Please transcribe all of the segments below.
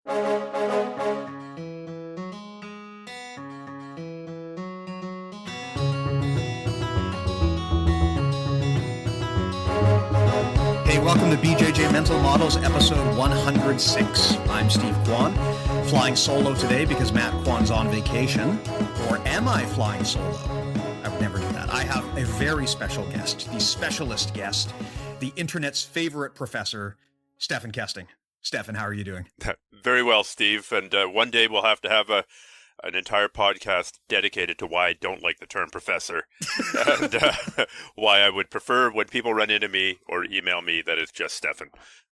Hey, welcome to BJJ Mental Models, episode 106. I'm Steve Kwan, flying solo today because Matt Kwan's on vacation. Or am I flying solo? I would never do that. I have a very special guest, the specialist guest, the internet's favorite professor, Stephan Kesting. Stephan, how are you doing? Very well, Steve. And one day we'll have to have an entire podcast dedicated to why I don't like the term professor and why I would prefer when people run into me or email me that it's just Stephan.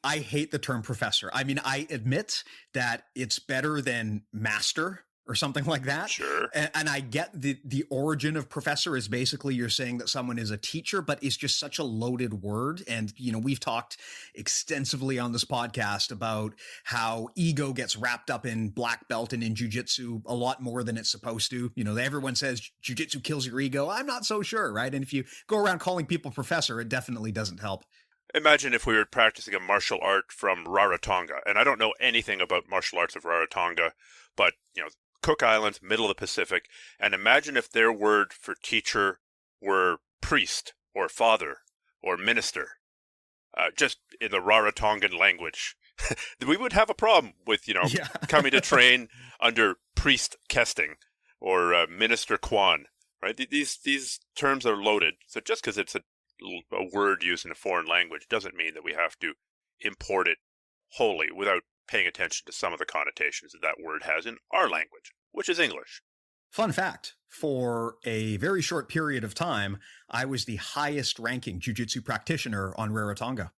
I hate the term professor. I mean, I admit that it's better than master or something like that. Sure. And I get the origin of professor is basically you're saying that someone is a teacher, but it's just such a loaded word. And, you know, we've talked extensively on this podcast about how ego gets wrapped up in black belt and in jujitsu a lot more than it's supposed to. You know, everyone says jujitsu kills your ego. I'm not so sure, right? And if you go around calling people professor, it definitely doesn't help. Imagine if we were practicing a martial art from Rarotonga, and I don't know anything about martial arts of Rarotonga, but, you know, Cook Islands, middle of the Pacific, and imagine if their word for teacher were priest or father or minister, just in the Rarotongan language. We would have a problem with, coming to train under priest Kesting or minister Kwan, right? These terms are loaded, so just because it's a word used in a foreign language doesn't mean that we have to import it wholly without paying attention to some of the connotations that word has in our language, which is English. Fun fact, for a very short period of time, I was the highest ranking jiu-jitsu practitioner on Rarotonga.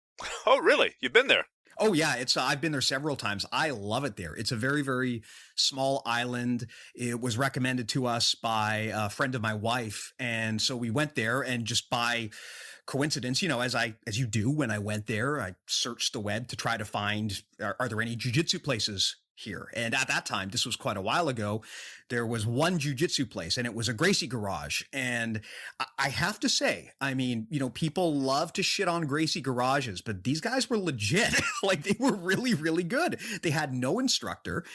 Oh, really? You've been there? Oh, yeah. I've been there several times. I love it there. It's a very, very small island. It was recommended to us by a friend of my wife. And so we went there, and just by coincidence, as you do when I went there, I searched the web to try to find, are there any jiu-jitsu places here? And at that time, this was quite a while ago, there was one jiu-jitsu place, and it was a Gracie Garage. And I have to say, I mean, people love to shit on Gracie garages, but these guys were legit. Like, they were really, really good. They had no instructor.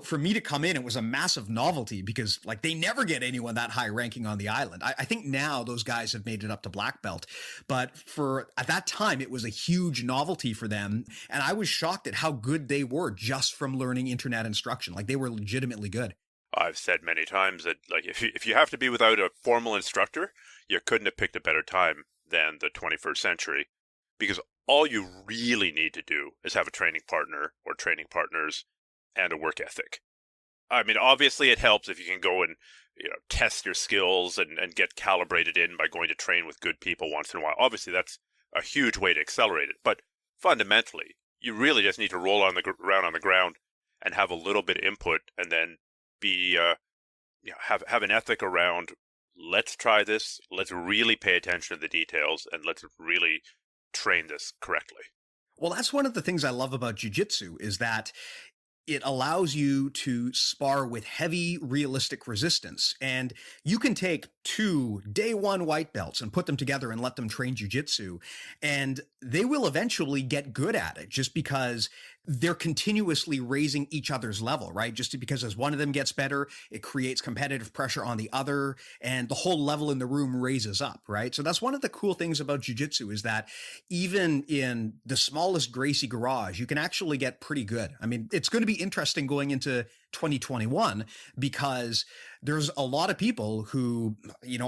For me to come in, it was a massive novelty because, like, they never get anyone that high ranking on the island. I think now those guys have made it up to black belt, but at that time, it was a huge novelty for them. And I was shocked at how good they were just from learning internet instruction. Like, they were legitimately good. I've said many times that, like, if you have to be without a formal instructor, you couldn't have picked a better time than the 21st century, because all you really need to do is have a training partner or training partners and a work ethic. I mean, obviously it helps if you can go and, test your skills and get calibrated in by going to train with good people once in a while. Obviously, that's a huge way to accelerate it. But fundamentally, you really just need to roll around on the ground and have a little bit of input, and then have an ethic around, let's try this, let's really pay attention to the details, and let's really train this correctly. Well, that's one of the things I love about jiu-jitsu is that it allows you to spar with heavy, realistic resistance. And you can take two day one white belts and put them together and let them train jiu-jitsu, and they will eventually get good at it just because they're continuously raising each other's level, right? Just because as one of them gets better, it creates competitive pressure on the other, and the whole level in the room raises up, right? So that's one of the cool things about jiu-jitsu is that even in the smallest Gracie garage, you can actually get pretty good. I mean, it's going to be interesting going into 2021 because there's a lot of people who,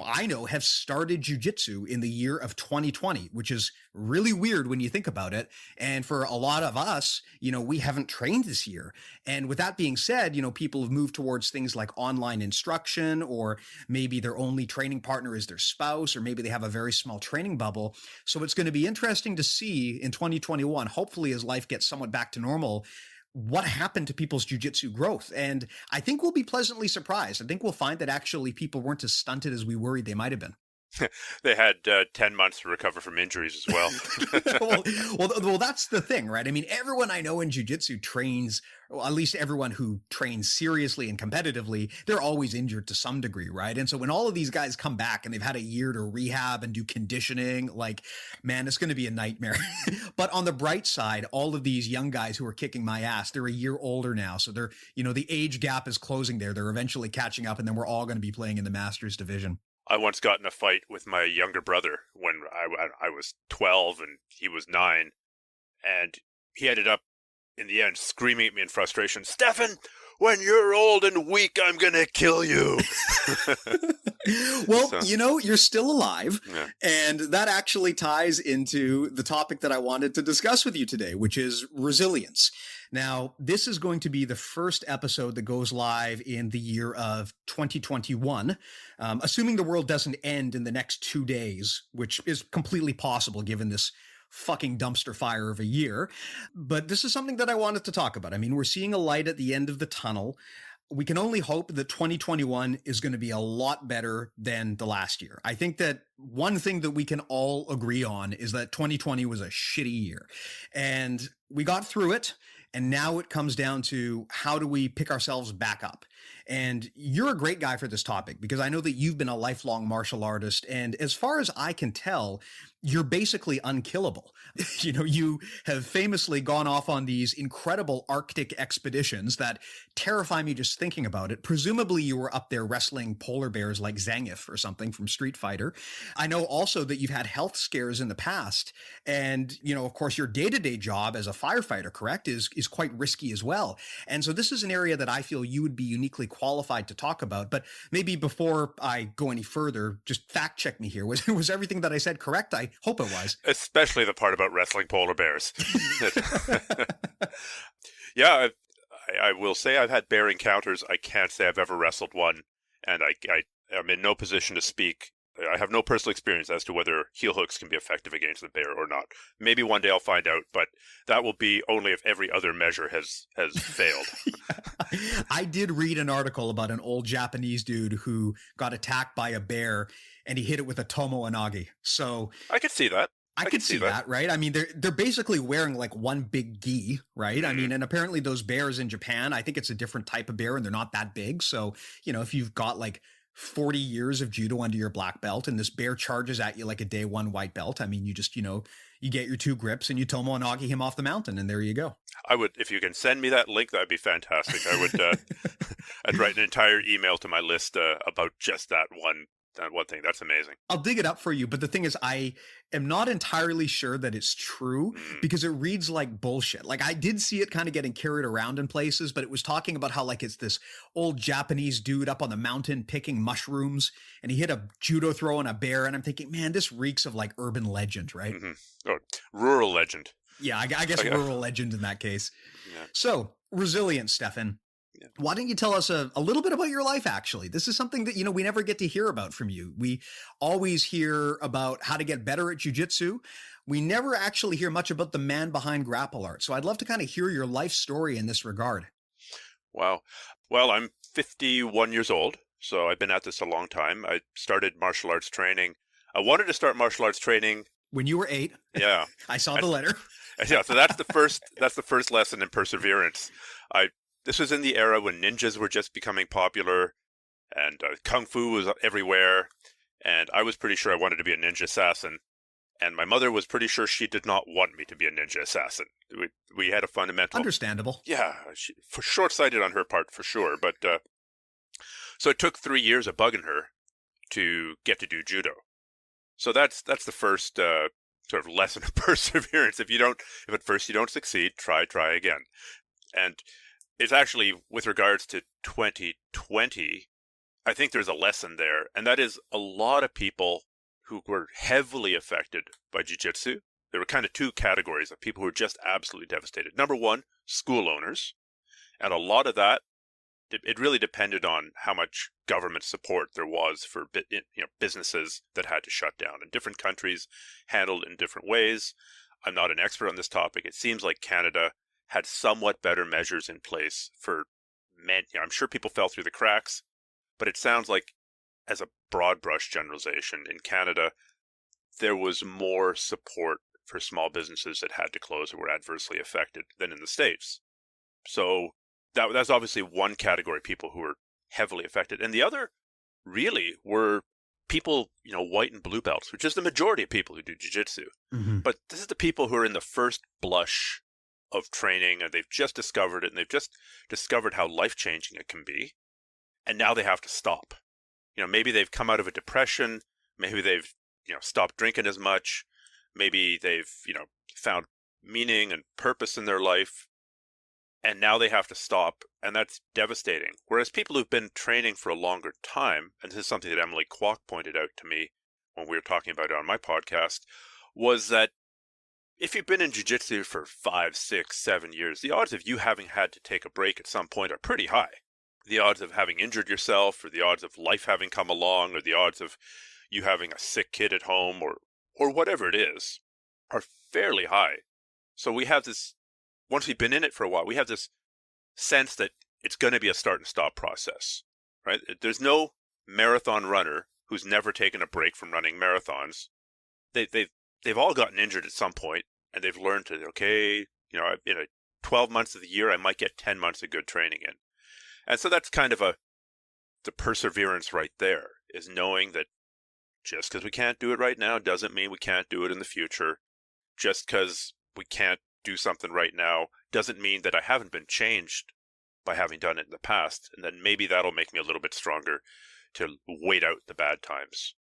I know have started jiu-jitsu in the year of 2020, which is really weird when you think about it. And for a lot of us, we haven't trained this year. And with that being said, people have moved towards things like online instruction, or maybe their only training partner is their spouse, or maybe they have a very small training bubble. So it's going to be interesting to see in 2021, hopefully as life gets somewhat back to normal, what happened to people's jiu-jitsu growth. And I think we'll be pleasantly surprised. I think we'll find that actually people weren't as stunted as we worried they might have been. They had 10 months to recover from injuries as well. well, that's the thing, right? I mean, everyone I know in jiu-jitsu trains, well, at least everyone who trains seriously and competitively, they're always injured to some degree, right? And so when all of these guys come back and they've had a year to rehab and do conditioning, like, man, it's going to be a nightmare. But on the bright side, all of these young guys who are kicking my ass, they're a year older now. So they're, the age gap is closing there. They're eventually catching up, and then we're all going to be playing in the Masters division. I once got in a fight with my younger brother when I was 12 and he was 9, and he ended up, in the end, screaming at me in frustration, "Stephan, when you're old and weak, I'm going to kill you." Well, you're still alive, Yeah. and that actually ties into the topic that I wanted to discuss with you today, which is resilience. Now, this is going to be the first episode that goes live in the year of 2021, assuming the world doesn't end in the next 2 days, which is completely possible given this fucking dumpster fire of a year. But this is something that I wanted to talk about. I mean, we're seeing a light at the end of the tunnel. We can only hope that 2021 is going to be a lot better than the last year. I think that one thing that we can all agree on is that 2020 was a shitty year, and we got through it. And now it comes down to, how do we pick ourselves back up? And you're a great guy for this topic, because I know that you've been a lifelong martial artist. And as far as I can tell, you're basically unkillable. You have famously gone off on these incredible Arctic expeditions that terrify me just thinking about it. Presumably you were up there wrestling polar bears like Zangief or something from Street Fighter. I know also that you've had health scares in the past. And, of course, your day-to-day job as a firefighter, correct, is quite risky as well. And so this is an area that I feel you would be uniquely qualified to talk about. But maybe before I go any further, just fact check me here. Was everything that I said correct? I hope it was. Especially the part about wrestling polar bears. Yeah, I will say I've had bear encounters. I can't say I've ever wrestled one, and I am in no position to speak. I have no personal experience as to whether heel hooks can be effective against the bear or not. Maybe one day I'll find out, but that will be only if every other measure has failed. I did read an article about an old Japanese dude who got attacked by a bear, and he hit it with a tomo anagi. So I could see that. I could see that, right? I mean, they're basically wearing like one big gi, right? Mm-hmm. I mean, and apparently those bears in Japan, I think it's a different type of bear, and they're not that big. So, if you've got like 40 years of judo under your black belt and this bear charges at you like a day one white belt, I mean, you just, you get your 2 grips and you tomo anagi him off the mountain, and there you go. I would, if you can send me that link, that'd be fantastic. I would, I'd write an entire email to my list about just that one thing. That's amazing. I'll dig it up for you. But the thing is, I am not entirely sure that it's true, because it reads like bullshit. Like, I did see it kind of getting carried around in places, but it was talking about how like it's this old Japanese dude up on the mountain picking mushrooms, and he hit a judo throw on a bear. And I'm thinking, man, this reeks of like urban legend, right? Mm-hmm. Oh, rural legend. Yeah, I guess rural legend in that case. Yeah. So, resilience, Stephan. Yeah. Why don't you tell us a little bit about your life, actually? This is something that, we never get to hear about from you. We always hear about how to get better at jiu-jitsu. We never actually hear much about the man behind grapple art. So I'd love to kind of hear your life story in this regard. Wow. Well, I'm 51 years old, so I've been at this a long time. I started martial arts training. I wanted to start martial arts training when you were 8. Yeah. I saw the letter. Yeah, so that's the first lesson in perseverance. This was in the era when ninjas were just becoming popular, and kung fu was everywhere, and I was pretty sure I wanted to be a ninja assassin, and my mother was pretty sure she did not want me to be a ninja assassin. We had a fundamental... Understandable. Yeah, for short-sighted on her part, for sure, but... So it took 3 years of bugging her to get to do judo. So that's the first sort of lesson of perseverance. If at first you don't succeed, try again. And it's actually, with regards to 2020, I think there's a lesson there, and that is a lot of people who were heavily affected by jiu-jitsu. There were kind of 2 categories of people who were just absolutely devastated. Number one, school owners, and a lot of that, it really depended on how much government support there was for businesses that had to shut down. And different countries handled in different ways. I'm not an expert on this topic. It seems like Canada had somewhat better measures in place for men. I'm sure people fell through the cracks, but it sounds like as a broad brush generalization, in Canada, there was more support for small businesses that had to close or were adversely affected than in the States. So that's obviously one category of people who were heavily affected. And the other really were people, white and blue belts, which is the majority of people who do jiu-jitsu. Mm-hmm. But this is the people who are in the first blush of training, and they've just discovered it, and they've just discovered how life-changing it can be. And now they have to stop. Maybe they've come out of a depression. Maybe they've, stopped drinking as much. Maybe they've, found meaning and purpose in their life. And now they have to stop, and that's devastating. Whereas people who've been training for a longer time, and this is something that Emily Kwok pointed out to me when we were talking about it on my podcast, was that if you've been in jiu-jitsu for 5, 6, 7 years, the odds of you having had to take a break at some point are pretty high. The odds of having injured yourself, or the odds of life having come along, or the odds of you having a sick kid at home, or whatever it is, are fairly high. So we have this, once we've been in it for a while, we have this sense that it's going to be a start and stop process, right? There's no marathon runner who's never taken a break from running marathons. They've all gotten injured at some point, and they've learned to, okay, in 12 months of the year, I might get 10 months of good training in. And so that's kind of the perseverance right there, is knowing that just because we can't do it right now doesn't mean we can't do it in the future. Just because we can't do something right now doesn't mean that I haven't been changed by having done it in the past, and then maybe that'll make me a little bit stronger to wait out the bad times.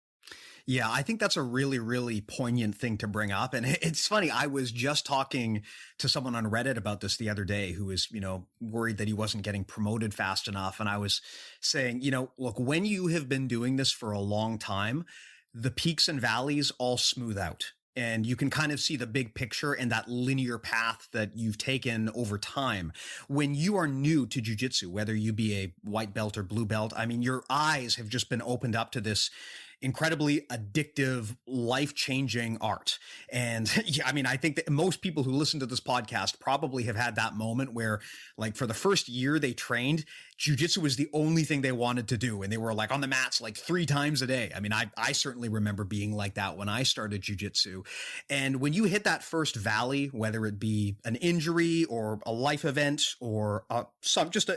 Yeah, I think that's a really, really poignant thing to bring up. And it's funny, I was just talking to someone on Reddit about this the other day who was, worried that he wasn't getting promoted fast enough. And I was saying, look, when you have been doing this for a long time, the peaks and valleys all smooth out. And you can kind of see the big picture and that linear path that you've taken over time. When you are new to jiu-jitsu, whether you be a white belt or blue belt, I mean, your eyes have just been opened up to this incredibly addictive, life-changing art. And yeah, I mean, I think that most people who listen to this podcast probably have had that moment where, like, for the first year they trained, jiu-jitsu was the only thing they wanted to do. And they were like on the mats like 3 times a day. I mean, I certainly remember being like that when I started jiu-jitsu. And when you hit that first valley, whether it be an injury or a life event or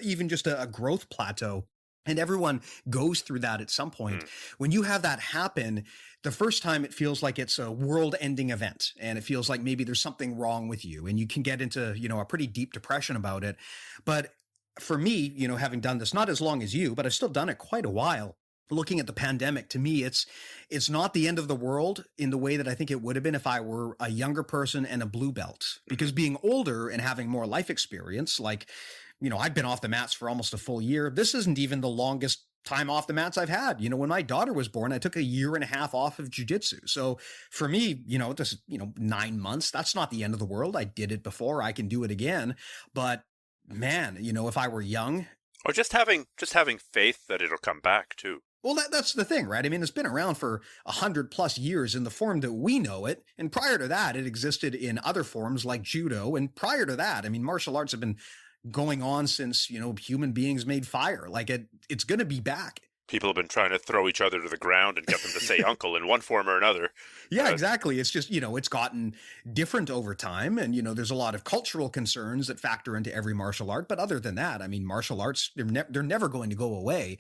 even just a growth plateau, and everyone goes through that at some point. When you have that happen, the first time it feels like it's a world-ending event, and it feels like maybe there's something wrong with you, and you can get into, a pretty deep depression about it. But for me, having done this not as long as you, but I've still done it quite a while. Looking at the pandemic, to me, it's not the end of the world in the way that I think it would have been if I were a younger person and a blue belt. Because being older and having more life experience, like, I've been off the mats for almost a full year. This isn't even the longest time off the mats I've had. When my daughter was born, I took a year and a half off of jiu-jitsu. So for me, just, 9 months, that's not the end of the world. I did it before. I can do it again. But man, if I were young. Or just having faith that it'll come back too. Well, that's the thing, right? I mean, it's been around for 100+ years in the form that we know it. And prior to that, it existed in other forms like judo. And prior to that, I mean, martial arts have been going on since, human beings made fire. Like it's going to be back. People have been trying to throw each other to the ground and get them to say uncle in one form or another. Yeah, exactly. It's just, it's gotten different over time. And, there's a lot of cultural concerns that factor into every martial art. But other than that, I mean, martial arts, they're never going to go away.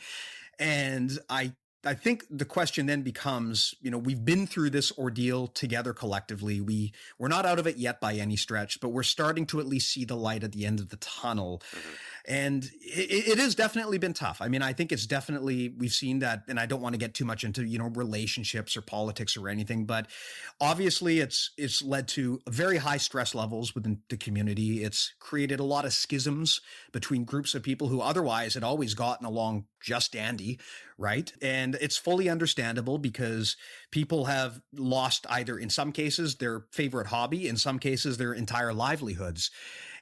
And I think the question then becomes, we've been through this ordeal together collectively. We're not out of it yet by any stretch, but we're starting to at least see the light at the end of the tunnel. Mm-hmm. And it has definitely been tough. I mean, I think it's definitely, we've seen that, and I don't want to get too much into, relationships or politics or anything, but obviously it's led to very high stress levels within the community. It's created a lot of schisms between groups of people who otherwise had always gotten along just dandy, right? And it's fully understandable because people have lost either, in some cases, their favorite hobby, in some cases, their entire livelihoods.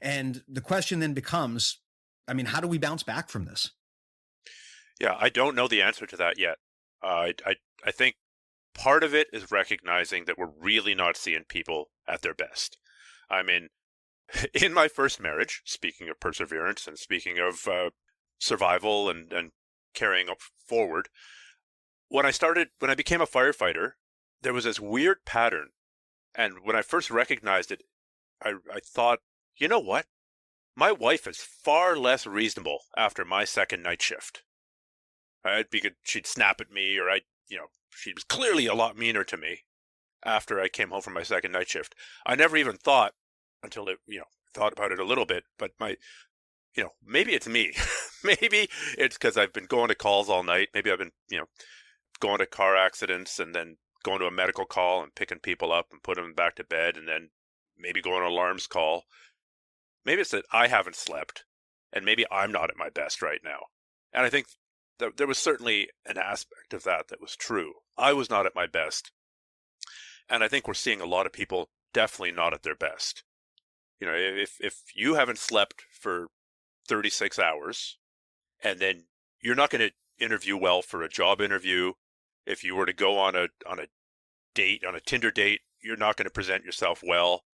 And the question then becomes, I mean, how do we bounce back from this? Yeah, I don't know the answer to that yet. I think part of it is recognizing that we're really not seeing people at their best. I mean, in my first marriage, speaking of perseverance and speaking of survival and carrying up forward, when I became a firefighter, there was this weird pattern. And when I first recognized it, I thought, you know what? My wife is far less reasonable after my second night shift. Because she'd snap at me, or she was clearly a lot meaner to me after I came home from my second night shift. I never even thought until thought about it a little bit, but maybe it's me. Maybe it's because I've been going to calls all night. Maybe I've been, going to car accidents and then going to a medical call and picking people up and putting them back to bed, and then maybe going to an alarms call. Maybe it's that I haven't slept, and maybe I'm not at my best right now. And I think that there was certainly an aspect of that was true. I was not at my best. And I think we're seeing a lot of people definitely not at their best. If you haven't slept for 36 hours, and then you're not going to interview well for a job interview. If you were to go on a date, on a Tinder date, you're not going to present yourself well.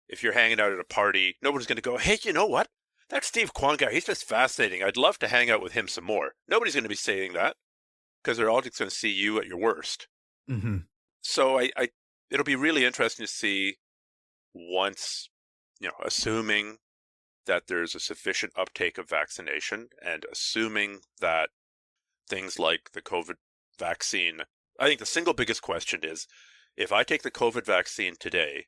If you're hanging out at a party, nobody's going to go, hey, you know what? That Steve Kwan guy, he's just fascinating. I'd love to hang out with him some more. Nobody's going to be saying that because they're all just going to see you at your worst. Mm-hmm. So it'll be really interesting to see once, assuming that there's a sufficient uptake of vaccination and assuming that things like the COVID vaccine, I think the single biggest question is, if I take the COVID vaccine today,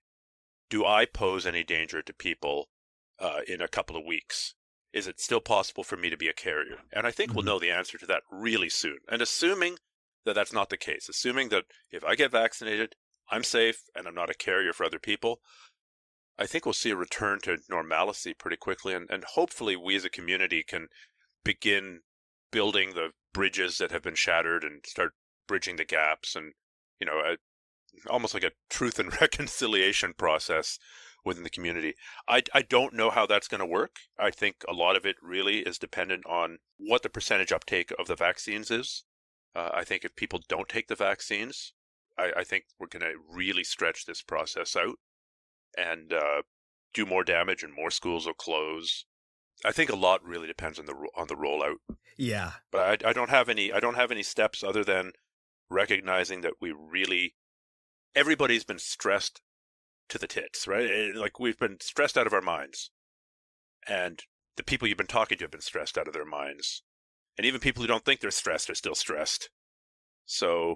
do I pose any danger to people in a couple of weeks? Is it still possible for me to be a carrier? And I think we'll know the answer to that really soon. And assuming that that's not the case, assuming that if I get vaccinated, I'm safe and I'm not a carrier for other people, I think we'll see a return to normalcy pretty quickly. And hopefully we as a community can begin building the bridges that have been shattered and start bridging the gaps and, almost like a truth and reconciliation process within the community. I don't know how that's going to work. I think a lot of it really is dependent on what the percentage uptake of the vaccines is. I think if people don't take the vaccines, I think we're going to really stretch this process out and do more damage, and more schools will close. I think a lot really depends on the rollout. Yeah. But I don't have any steps other than recognizing that everybody's been stressed to the tits, right? Like, we've been stressed out of our minds. And the people you've been talking to have been stressed out of their minds. And even people who don't think they're stressed are still stressed. So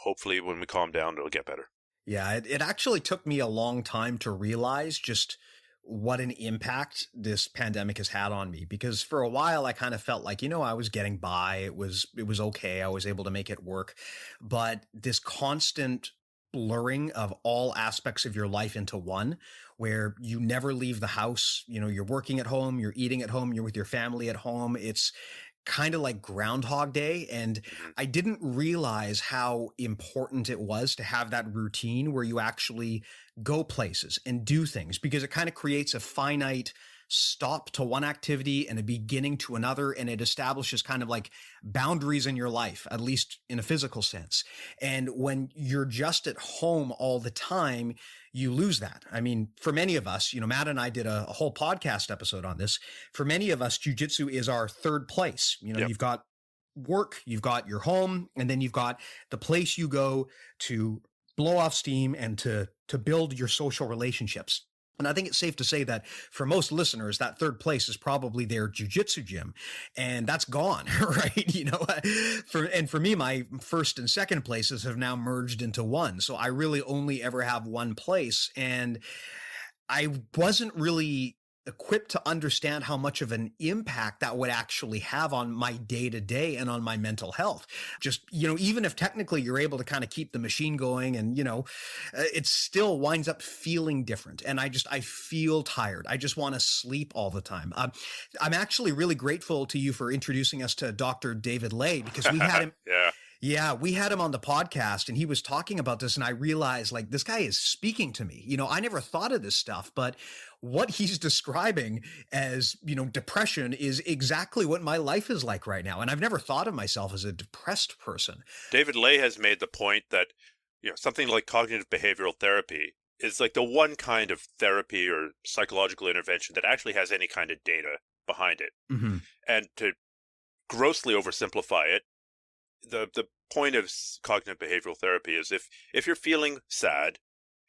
hopefully when we calm down, it'll get better. Yeah, it actually took me a long time to realize just what an impact this pandemic has had on me, because for a while I kind of felt like, I was getting by. It was okay. I was able to make it work. But this constant blurring of all aspects of your life into one, where you never leave the house, you're working at home, you're eating at home, you're with your family at home. It's kind of like Groundhog Day. And I didn't realize how important it was to have that routine where you actually go places and do things, because it kind of creates a finite stop to one activity and a beginning to another. And it establishes kind of like boundaries in your life, at least in a physical sense. And when you're just at home all the time, you lose that. I mean, for many of us, Matt and I did a whole podcast episode on this. For many of us, jiu-jitsu is our third place. Yep. You've got work, you've got your home, and then you've got the place you go to blow off steam and to build your social relationships. And I think it's safe to say that for most listeners, that third place is probably their jiu-jitsu gym, and that's gone, right? For me, my first and second places have now merged into one. So I really only ever have one place. And I wasn't really equipped to understand how much of an impact that would actually have on my day to day and on my mental health. Just, even if technically you're able to kind of keep the machine going and, it still winds up feeling different. And I feel tired. I just want to sleep all the time. I'm actually really grateful to you for introducing us to Dr. David Lay, because we had him. Yeah, we had him on the podcast and he was talking about this, and I realized, like, this guy is speaking to me. I never thought of this stuff, but what he's describing as, depression is exactly what my life is like right now. And I've never thought of myself as a depressed person. David Lay has made the point that, something like cognitive behavioral therapy is like the one kind of therapy or psychological intervention that actually has any kind of data behind it. Mm-hmm. And to grossly oversimplify it, the point of cognitive behavioral therapy is if you're feeling sad,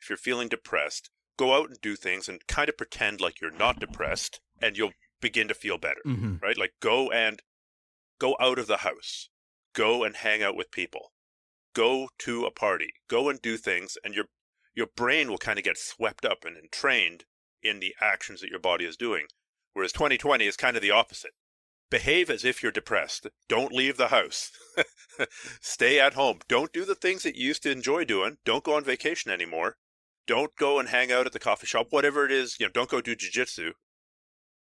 if you're feeling depressed, go out and do things and kind of pretend like you're not depressed, and you'll begin to feel better, Mm-hmm. right? Like go out of the house, go and hang out with people, go to a party, go and do things, and your brain will kind of get swept up and entrained in the actions that your body is doing. Whereas 2020 is kind of the opposite. Behave as if you're depressed. Don't leave the house. Stay at home. Don't do the things that you used to enjoy doing. Don't go on vacation anymore. Don't go and hang out at the coffee shop, whatever it is. Don't go do jiu-jitsu.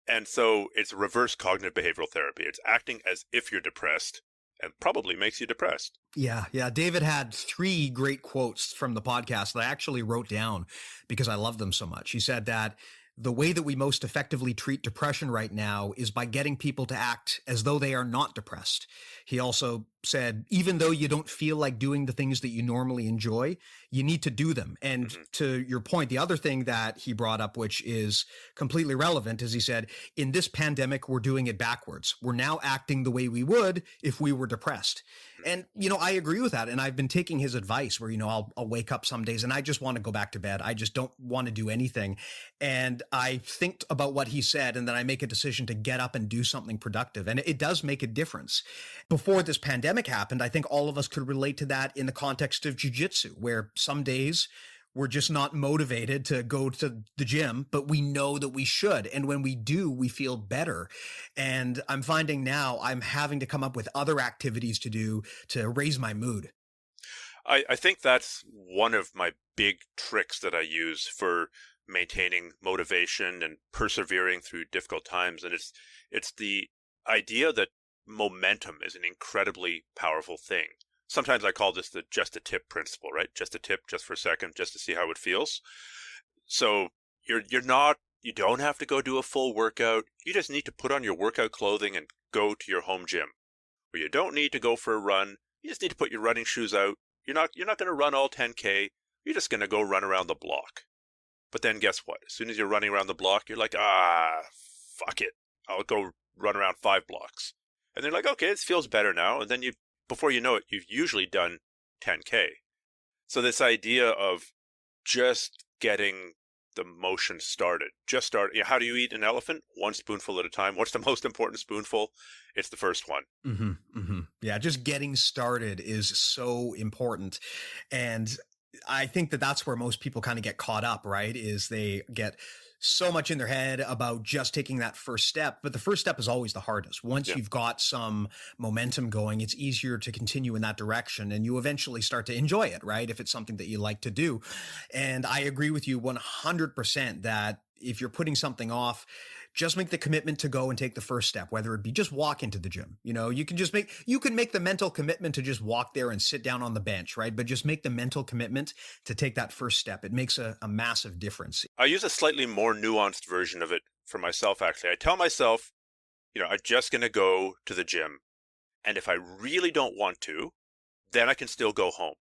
And so it's reverse cognitive behavioral therapy. It's acting as if you're depressed, and probably makes you depressed. Yeah. David had 3 great quotes from the podcast that I actually wrote down because I love them so much. He said that the way that we most effectively treat depression right now is by getting people to act as though they are not depressed. He also said, even though you don't feel like doing the things that you normally enjoy, you need to do them. And to your point, the other thing that he brought up, which is completely relevant, is he said, in this pandemic, we're doing it backwards. We're now acting the way we would if we were depressed. And, I agree with that. And I've been taking his advice where, I'll wake up some days and I just want to go back to bed. I just don't want to do anything. And I think about what he said, and then I make a decision to get up and do something productive. And it does make a difference. Before this pandemic happened, I think all of us could relate to that in the context of jiu-jitsu, where some days we're just not motivated to go to the gym, but we know that we should. And when we do, we feel better. And I'm finding now I'm having to come up with other activities to do to raise my mood. I think that's one of my big tricks that I use for maintaining motivation and persevering through difficult times. And it's the idea that momentum is an incredibly powerful thing. Sometimes I call this the just a tip principle, right? Just a tip, just for a second, just to see how it feels. So you don't have to go do a full workout. You just need to put on your workout clothing and go to your home gym. Or you don't need to go for a run. You just need to put your running shoes out. You're not going to run all 10K. You're just going to go run around the block. But then guess what? As soon as you're running around the block, you're like, fuck it. I'll go run around 5 blocks. And they're like, okay, this feels better now. And then before you know it, you've usually done 10K. So this idea of just getting the motion started, how do you eat an elephant? 1 spoonful at a time. What's the most important spoonful? It's the first one. Mm-hmm, mm-hmm. Yeah, just getting started is so important. And I think that that's where most people kind of get caught up, right? Is they get so much in their head about just taking that first step. But the first step is always the hardest. Once you've got some momentum going, it's easier to continue in that direction, and you eventually start to enjoy it, right? If it's something that you like to do. And I agree with you 100% that if you're putting something off, just make the commitment to go and take the first step, whether it be just walk into the gym. You can make the mental commitment to just walk there and sit down on the bench, right? But just make the mental commitment to take that first step. It makes a massive difference. I use a slightly more nuanced version of it for myself, actually. I tell myself, I'm just going to go to the gym. And if I really don't want to, then I can still go home.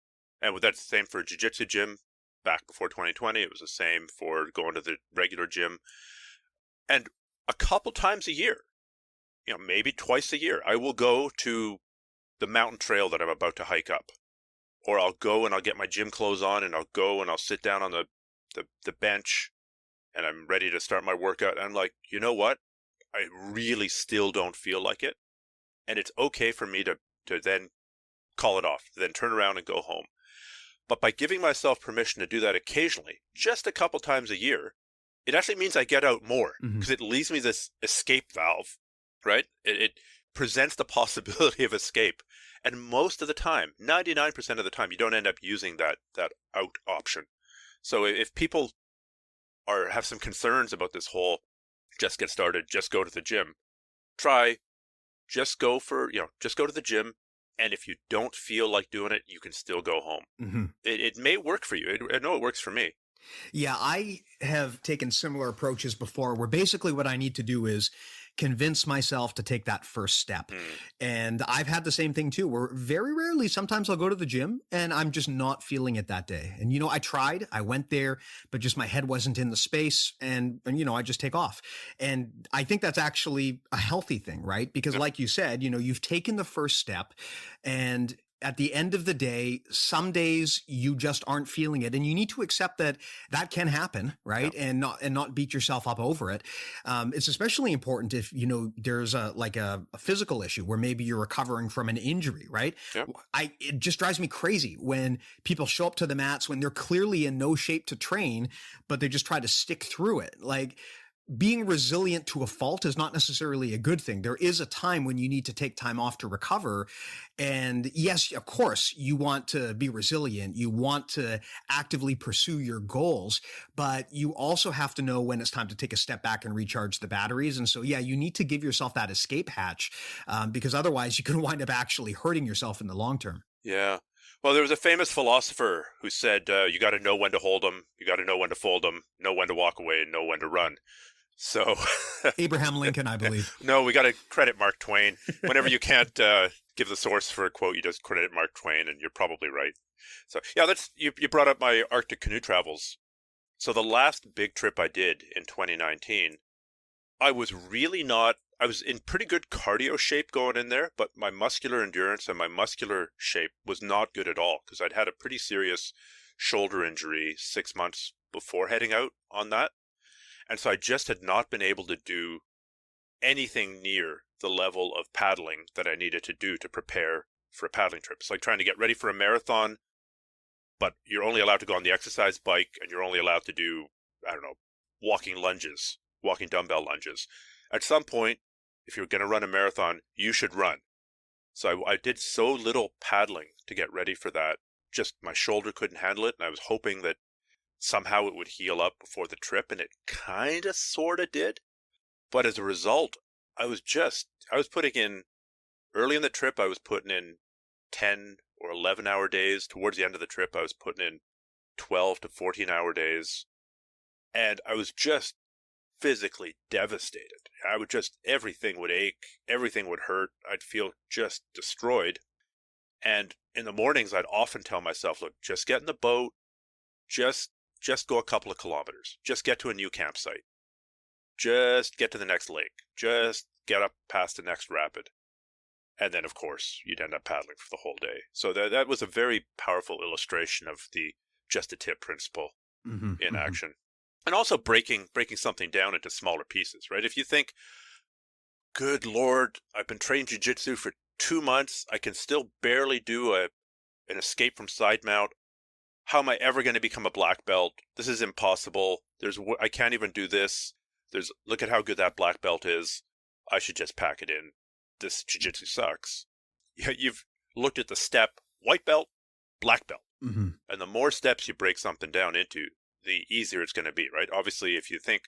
And that's the same for a jiu-jitsu gym. Back before 2020, it was the same for going to the regular gym. And a couple times a year, maybe twice a year, I will go to the mountain trail that I'm about to hike up. Or I'll go and I'll get my gym clothes on, and I'll go and I'll sit down on the bench, and I'm ready to start my workout. And I'm like, you know what? I really still don't feel like it. And it's okay for me to then call it off, then turn around and go home. But by giving myself permission to do that occasionally, just a couple times a year, it actually means I get out more, because it leaves me this escape valve, right? It presents the possibility of escape. And most of the time, 99% of the time, you don't end up using that out option. So if people have some concerns about this whole just get started, just go to the gym, just go to the gym. And if you don't feel like doing it, you can still go home. Mm-hmm. It may work for you. I know it works for me. Yeah, I have taken similar approaches before, where basically what I need to do is convince myself to take that first step. And I've had the same thing too, where very rarely, sometimes I'll go to the gym and I'm just not feeling it that day. And, I went there, but just my head wasn't in the space, and I just take off. And I think that's actually a healthy thing, right? Because like you said, you've taken the first step, and at the end of the day, some days you just aren't feeling it, and you need to accept that that can happen, right? Yeah. And not beat yourself up over it. It's especially important if there's a physical issue where maybe you're recovering from an injury, right? Yeah. It just drives me crazy when people show up to the mats when they're clearly in no shape to train, but they just try to stick through it. Like, being resilient to a fault is not necessarily a good thing. There is a time when you need to take time off to recover. And yes, of course, you want to be resilient. You want to actively pursue your goals, but you also have to know when it's time to take a step back and recharge the batteries. And so, yeah, you need to give yourself that escape hatch, because otherwise you can wind up actually hurting yourself in the long term. Yeah. Well, there was a famous philosopher who said, you got to know when to hold them, you got to know when to fold them, know when to walk away, and know when to run. So Abraham Lincoln, I believe. no, we got to credit Mark Twain. Whenever you can't give the source for a quote, you just credit Mark Twain, and you're probably right. So yeah, you brought up my Arctic canoe travels. So the last big trip I did in 2019, I was in pretty good cardio shape going in there, but my muscular endurance and my muscular shape was not good at all because I'd had a pretty serious shoulder injury 6 months before heading out on that. And so I just had not been able to do anything near the level of paddling that I needed to do to prepare for a paddling trip. It's like trying to get ready for a marathon, but you're only allowed to go on the exercise bike and you're only allowed to do, I don't know, walking dumbbell lunges. At some point, if you're going to run a marathon, you should run. So I did so little paddling to get ready for that. Just my shoulder couldn't handle it, and I was hoping that somehow it would heal up before the trip, and it kind of sort of did. But as a result, I was putting in, early in the trip, I was putting in 10 or 11 hour days. Towards the end of the trip, I was putting in 12 to 14 hour days. And I was just physically devastated. Everything would ache, everything would hurt. I'd feel just destroyed. And in the mornings, I'd often tell myself, look, just get in the boat, just go a couple of kilometers. Just get to a new campsite. Just get to the next lake. Just get up past the next rapid. And then, of course, you'd end up paddling for the whole day. So that was a very powerful illustration of the just a tip principle in action. And also breaking something down into smaller pieces, right? If you think, good Lord, I've been training jiu-jitsu for 2 months. I can still barely do an escape from side mount. How am I ever going to become a black belt? This is impossible. I can't even do this. Look at how good that black belt is. I should just pack it in. This jiu-jitsu sucks. You've looked at the step, white belt, black belt. And the more steps you break something down into, the easier it's going to be, right? Obviously, if you think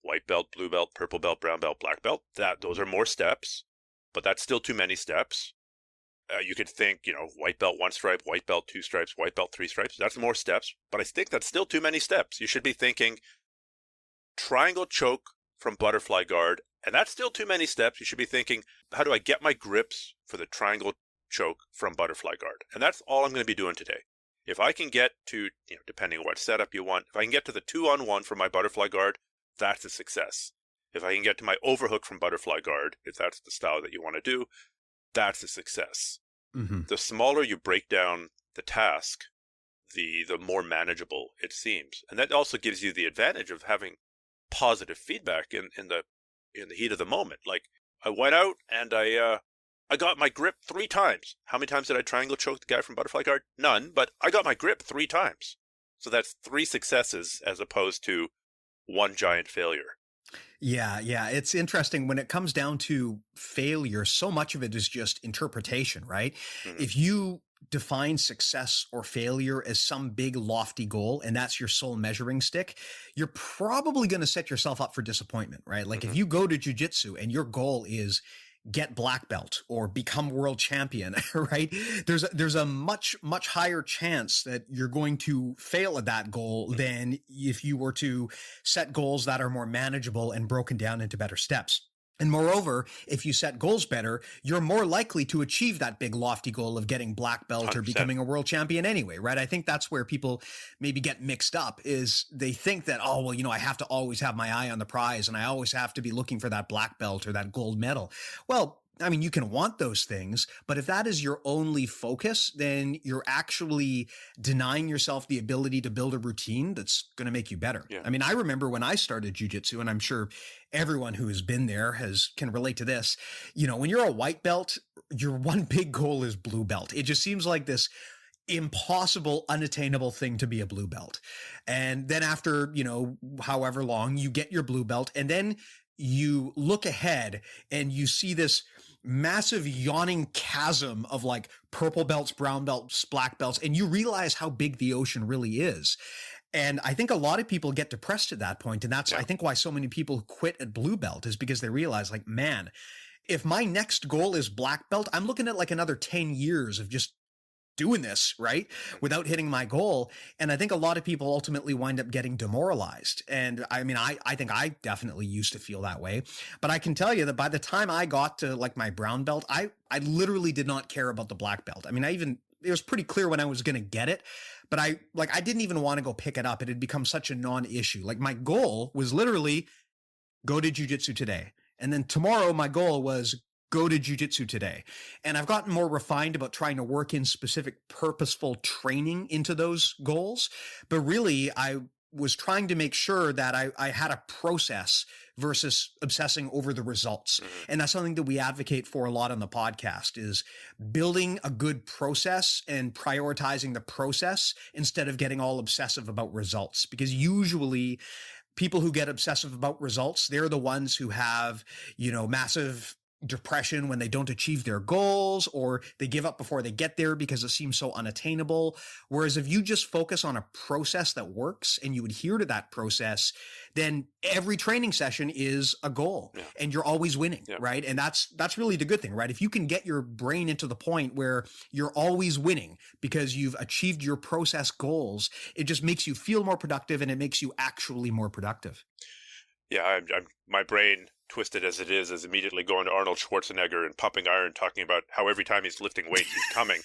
white belt, blue belt, purple belt, brown belt, black belt, those are more steps, but that's still too many steps. You could think, white belt 1 stripe, white belt 2 stripes, white belt 3 stripes. That's more steps, but I think that's still too many steps. You should be thinking triangle choke from butterfly guard, and that's still too many steps. You should be thinking, how do I get my grips for the triangle choke from butterfly guard? And that's all I'm going to be doing today. If I can get to, depending on what setup you want, if I can get to the 2-on-1 for my butterfly guard, that's a success. If I can get to my overhook from butterfly guard, if that's the style that you want to do, that's a success. The smaller you break down the task, the more manageable it seems. And that also gives you the advantage of having positive feedback in the heat of the moment. Like, I went out and I got my grip 3 times. How many times did I triangle choke the guy from butterfly guard? None, but I got my grip 3 times. So that's 3 successes as opposed to 1 giant failure. Yeah. It's interesting when it comes down to failure, so much of it is just interpretation, right? If you define success or failure as some big lofty goal and that's your sole measuring stick, you're probably going to set yourself up for disappointment, right? Like if you go to jiu-jitsu and your goal is get black belt or become world champion, right? There's a much higher chance that you're going to fail at that goal than if you were to set goals that are more manageable and broken down into better steps. And moreover, if you set goals better, you're more likely to achieve that big lofty goal of getting black belt 100%. Or becoming a world champion anyway, right? I think that's where people maybe get mixed up is they think that, oh, well, I have to always have my eye on the prize and I always have to be looking for that black belt or that gold medal. Well, I mean, you can want those things, but if that is your only focus, then you're actually denying yourself the ability to build a routine that's going to make you better. Yeah. I mean, I remember when I started jujitsu, and I'm sure everyone who has been there can relate to this. When you're a white belt, your one big goal is blue belt. It just seems like this impossible, unattainable thing to be a blue belt. And then after, however long, you get your blue belt, and then you look ahead and you see this massive yawning chasm of like purple belts, brown belts, black belts, and you realize how big the ocean really is. And I think a lot of people get depressed at that point. And that's, I think, why so many people quit at blue belt, is because they realize, like, man, if my next goal is black belt, I'm looking at like another 10 years of just doing this, right, without hitting my goal. And I think a lot of people ultimately wind up getting demoralized. And I mean, I think I definitely used to feel that way. But I can tell you that by the time I got to like my brown belt, I literally did not care about the black belt. I mean, it was pretty clear when I was going to get it, but I didn't even want to go pick it up. It had become such a non-issue. Like, my goal was literally go to jiu-jitsu today. And then tomorrow my goal was go to jiu-jitsu today. And I've gotten more refined about trying to work in specific purposeful training into those goals. But really, I was trying to make sure that I had a process versus obsessing over the results. And that's something that we advocate for a lot on the podcast, is building a good process and prioritizing the process instead of getting all obsessive about results. Because usually people who get obsessive about results, they're the ones who have, massive depression when they don't achieve their goals, or they give up before they get there because it seems so unattainable. Whereas if you just focus on a process that works and you adhere to that process, then every training session is a goal and you're always winning, right? And that's really the good thing, right? If you can get your brain into the point where you're always winning because you've achieved your process goals, it just makes you feel more productive, and it makes you actually more productive. Yeah, my brain, twisted as it is immediately going to Arnold Schwarzenegger and pumping iron, talking about how every time he's lifting weights, he's coming.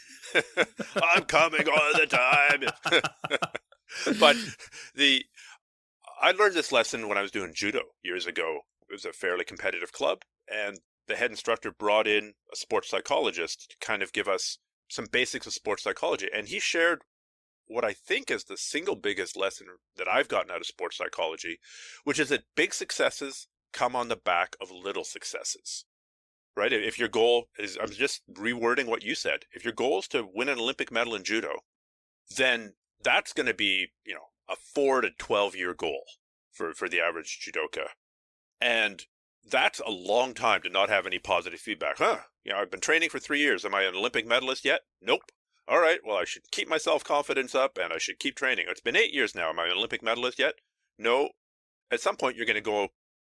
I'm coming all the time. But I learned this lesson when I was doing judo years ago. It was a fairly competitive club, and the head instructor brought in a sports psychologist to kind of give us some basics of sports psychology. And he shared what I think is the single biggest lesson that I've gotten out of sports psychology, which is that big successes come on the back of little successes, right? If your goal is, I'm just rewording what you said, if your goal is to win an Olympic medal in judo, then that's going to be, a 4 to 12 year goal for the average judoka. And that's a long time to not have any positive feedback. I've been training for 3 years. Am I an Olympic medalist yet? Nope. All right, well, I should keep my self-confidence up, and I should keep training. It's been 8 years now. Am I an Olympic medalist yet? No. At some point, you're going to go,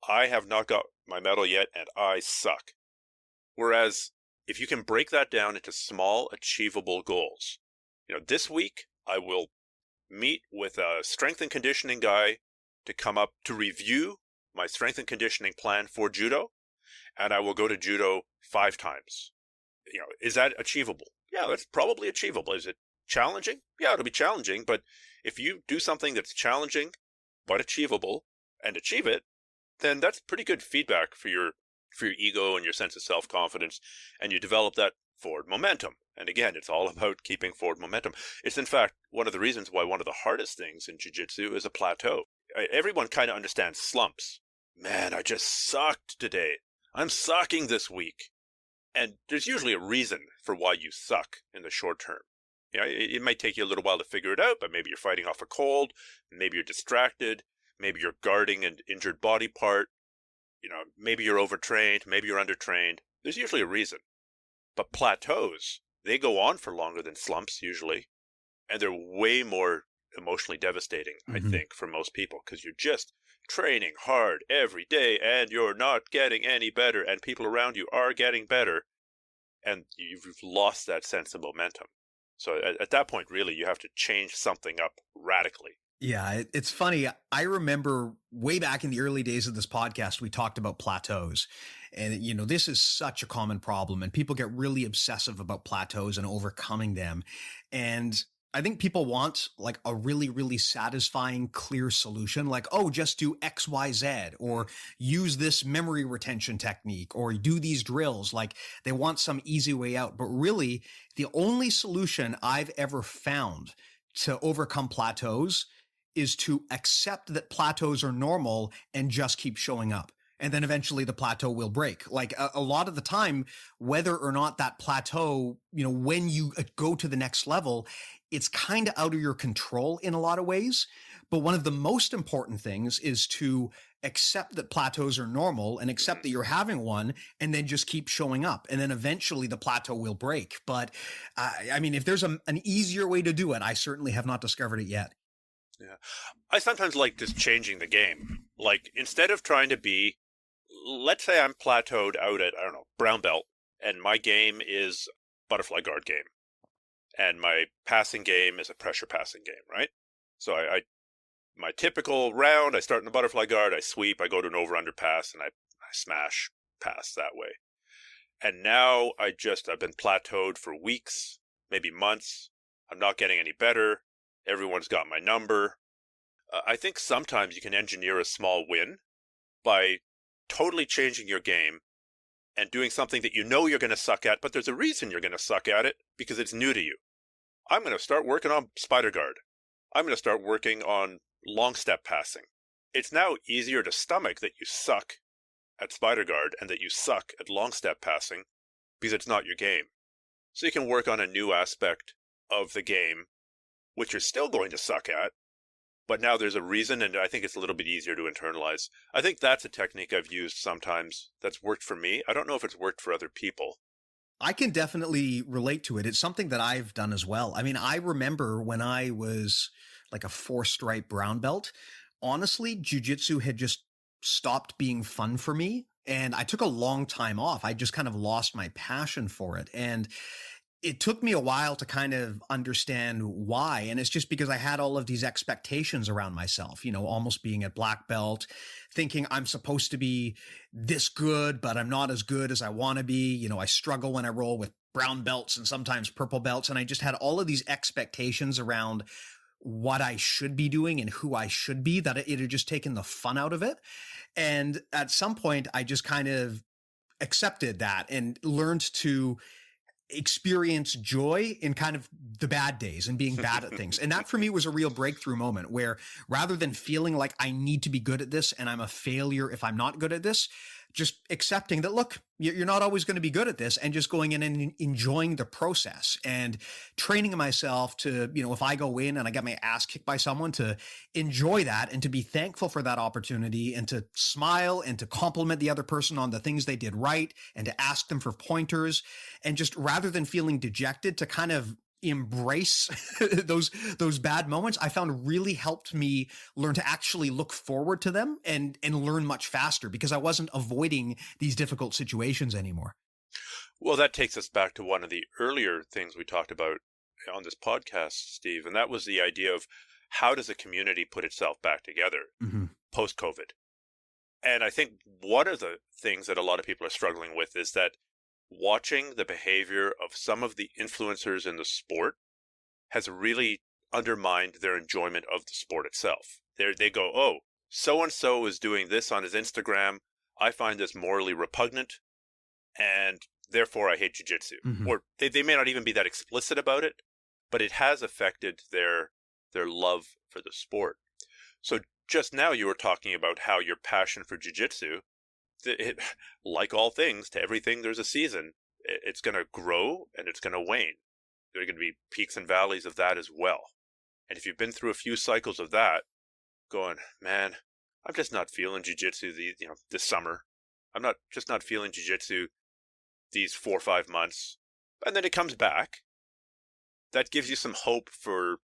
I have not got my medal yet, and I suck. Whereas, if you can break that down into small, achievable goals, this week, I will meet with a strength and conditioning guy to come up to review my strength and conditioning plan for judo, and I will go to judo 5 times. Is that achievable? Yeah, that's probably achievable. Is it challenging? Yeah, it'll be challenging. But if you do something that's challenging but achievable and achieve it, then that's pretty good feedback for your ego and your sense of self-confidence, and you develop that forward momentum. And again, it's all about keeping forward momentum. It's in fact one of the reasons why one of the hardest things in jiu-jitsu is a plateau. Everyone kind of understands slumps. Man, I just sucked today. I'm sucking this week. And there's usually a reason for why you suck in the short term. It might take you a little while to figure it out, but maybe you're fighting off a cold, maybe you're distracted, maybe you're guarding an injured body part, maybe you're overtrained, maybe you're undertrained. There's usually a reason. But plateaus, they go on for longer than slumps usually, and they're way more emotionally devastating, I think, for most people, because you're just training hard every day and you're not getting any better, and people around you are getting better, and you've lost that sense of momentum. So at that point, really, you have to change something up radically. Yeah, it's funny. I remember way back in the early days of this podcast, we talked about plateaus. And, this is such a common problem, and people get really obsessive about plateaus and overcoming them. And I think people want like a really, really satisfying, clear solution, like, oh, just do X, Y, Z, or use this memory retention technique, or do these drills. Like they want some easy way out. But really, the only solution I've ever found to overcome plateaus is to accept that plateaus are normal and just keep showing up. And then eventually the plateau will break. Like a lot of the time, whether or not that plateau, when you go to the next level, it's kind of out of your control in a lot of ways. But one of the most important things is to accept that plateaus are normal and accept that you're having one, and then just keep showing up. And then eventually the plateau will break. But I mean, if there's an easier way to do it, I certainly have not discovered it yet. Yeah. I sometimes like just changing the game. Like instead of trying to be, let's say I'm plateaued out at, I don't know, brown belt, and my game is butterfly guard game. And my passing game is a pressure passing game, right? So my typical round, I start in the butterfly guard, I sweep, I go to an over-under pass, and I smash pass that way. And now I've been plateaued for weeks, maybe months. I'm not getting any better. Everyone's got my number. I think sometimes you can engineer a small win by totally changing your game and doing something that you know you're going to suck at, but there's a reason you're going to suck at it because it's new to you. I'm going to start working on spider guard. I'm going to start working on long step passing. It's now easier to stomach that you suck at spider guard and that you suck at long step passing because it's not your game. So you can work on a new aspect of the game, which you're still going to suck at, but now there's a reason, and I think it's a little bit easier to internalize. I think that's a technique I've used sometimes that's worked for me. I don't know if it's worked for other people. I can definitely relate to it. It's something that I've done as well. I mean, I remember when I was like a 4-stripe brown belt, honestly, jiu-jitsu had just stopped being fun for me. And I took a long time off. I just kind of lost my passion for it. And it took me a while to kind of understand why. And it's just because I had all of these expectations around myself, almost being at black belt, thinking I'm supposed to be this good, but I'm not as good as I want to be. I struggle when I roll with brown belts and sometimes purple belts. And I just had all of these expectations around what I should be doing and who I should be, that it had just taken the fun out of it. And at some point, I just kind of accepted that and learned to experience joy in kind of the bad days and being bad at things. And that for me was a real breakthrough moment where rather than feeling like I need to be good at this and I'm a failure if I'm not good at this, just accepting that, look, you're not always going to be good at this, and just going in and enjoying the process and training myself to, if I go in and I get my ass kicked by someone, to enjoy that and to be thankful for that opportunity and to smile and to compliment the other person on the things they did right and to ask them for pointers, and just rather than feeling dejected, to kind of embrace those bad moments, I found really helped me learn to actually look forward to them and learn much faster because I wasn't avoiding these difficult situations anymore. Well, that takes us back to one of the earlier things we talked about on this podcast, Steve, and that was the idea of how does a community put itself back together post-COVID? And I think one of the things that a lot of people are struggling with is that watching the behavior of some of the influencers in the sport has really undermined their enjoyment of the sport itself. They go, oh, so-and-so is doing this on his Instagram. I find this morally repugnant, and therefore I hate jiu-jitsu. Or they may not even be that explicit about it, but it has affected their love for the sport. So just now you were talking about how your passion for jiu-jitsu, like all things, to everything there's a season. It's going to grow and it's going to wane. There are going to be peaks and valleys of that as well. And if you've been through a few cycles of that, going, man, I'm just not feeling jiu-jitsu this summer. I'm not feeling jiu-jitsu these 4 or 5 months. And then it comes back. That gives you some hope for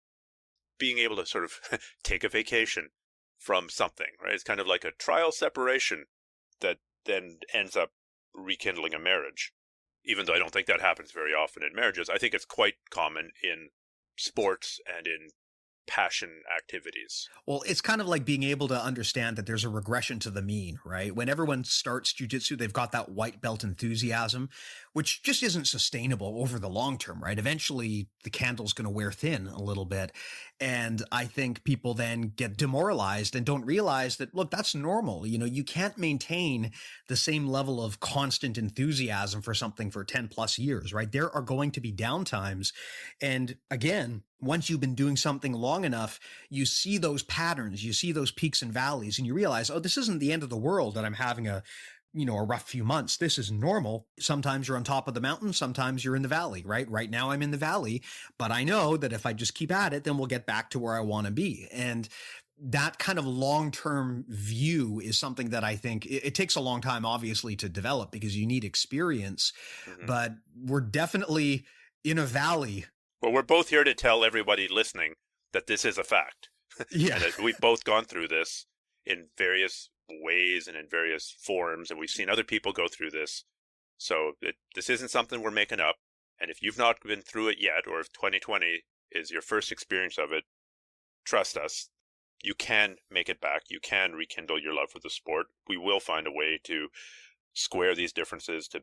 being able to sort of take a vacation from something, right? It's kind of like a trial separation that then ends up rekindling a marriage. Even though I don't think that happens very often in marriages, I think it's quite common in sports and in passion activities. Well, it's kind of like being able to understand that there's a regression to the mean, right? When everyone starts jujitsu, they've got that white belt enthusiasm, which just isn't sustainable over the long term, right? Eventually, the candle's going to wear thin a little bit. And I think people then get demoralized and don't realize that, look, that's normal. You know, you can't maintain the same level of constant enthusiasm for something for 10 plus years, right? There are going to be downtimes. And again, once you've been doing something long enough, you see those patterns, you see those peaks and valleys, and you realize, oh, this isn't the end of the world that I'm having a rough few months. This is normal. Sometimes you're on top of the mountain. Sometimes you're in the valley, right? Right now I'm in the valley, but I know that if I just keep at it, then we'll get back to where I want to be. And that kind of long-term view is something that I think it takes a long time, obviously, to develop because you need experience, but we're definitely in a valley. Well, we're both here to tell everybody listening that this is a fact. Yeah. And that we've both gone through this in various ways and in various forms, and we've seen other people go through this. So this isn't something we're making up. And if you've not been through it yet, or if 2020 is your first experience of it, trust us, you can make it back. You can rekindle your love for the sport. We will find a way to square these differences, to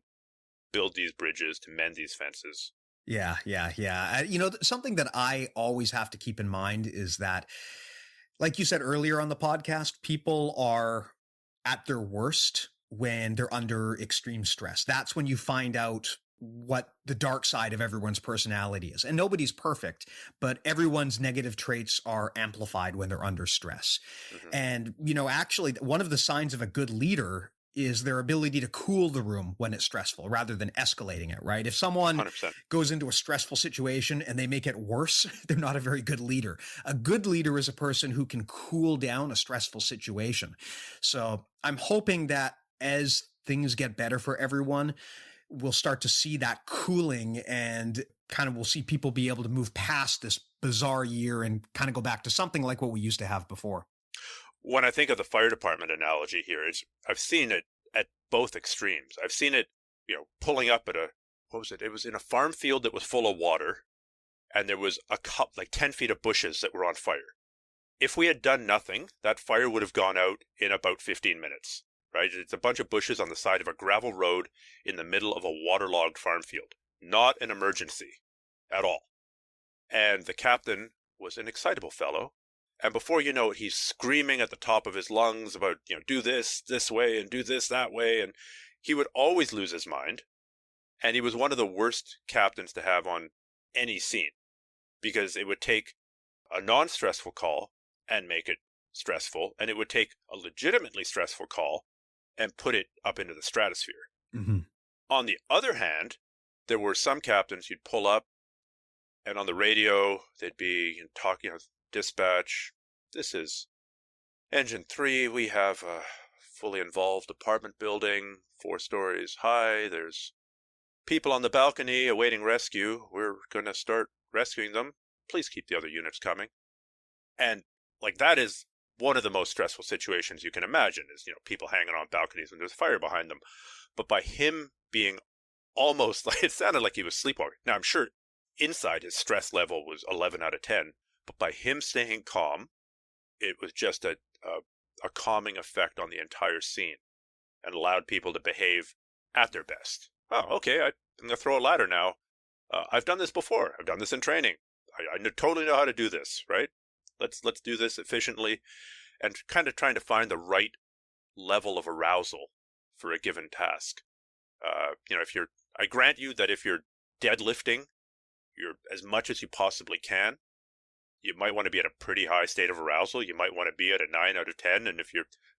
build these bridges, to mend these fences. Yeah. Something that I always have to keep in mind is that, like you said earlier on the podcast, people are at their worst when they're under extreme stress. That's when you find out what the dark side of everyone's personality is. And nobody's perfect, but everyone's negative traits are amplified when they're under stress. And, actually, one of the signs of a good leader is their ability to cool the room when it's stressful rather than escalating it, right? If someone 100%. goes into a stressful situation and they make it worse, they're not a very good leader. A good leader is a person who can cool down a stressful situation. So I'm hoping that as things get better for everyone, we'll start to see that cooling and kind of we'll see people be able to move past this bizarre year and kind of go back to something like what we used to have before. When I think of the fire department analogy here, I've seen it at both extremes. I've seen it, pulling up at it was in a farm field that was full of water, and there was like 10 feet of bushes that were on fire. If we had done nothing, that fire would have gone out in about 15 minutes, right? It's a bunch of bushes on the side of a gravel road in the middle of a waterlogged farm field. Not an emergency at all. And the captain was an excitable fellow. And before you know it, he's screaming at the top of his lungs about, do this way and do this that way. And he would always lose his mind. And he was one of the worst captains to have on any scene because it would take a non-stressful call and make it stressful. And it would take a legitimately stressful call and put it up into the stratosphere. On the other hand, there were some captains you'd pull up and on the radio, they'd be talking, dispatch, this is Engine 3, we have a fully involved apartment building, 4 stories high, there's people on the balcony awaiting rescue, we're going to start rescuing them, please keep the other units coming. And that is one of the most stressful situations you can imagine is, people hanging on balconies when there's fire behind them. But by him being almost it sounded like he was sleepwalking. Now I'm sure inside his stress level was 11 out of 10. But by him staying calm, it was just a calming effect on the entire scene and allowed people to behave at their best. Oh, okay, I'm going to throw a ladder now. I've done this before. I've done this in training. I totally know how to do this, right? Let's do this efficiently and kind of trying to find the right level of arousal for a given task. I grant you that if you're deadlifting, you're as much as you possibly can. You might want to be at a pretty high state of arousal. You might want to be at a 9 out of 10. And if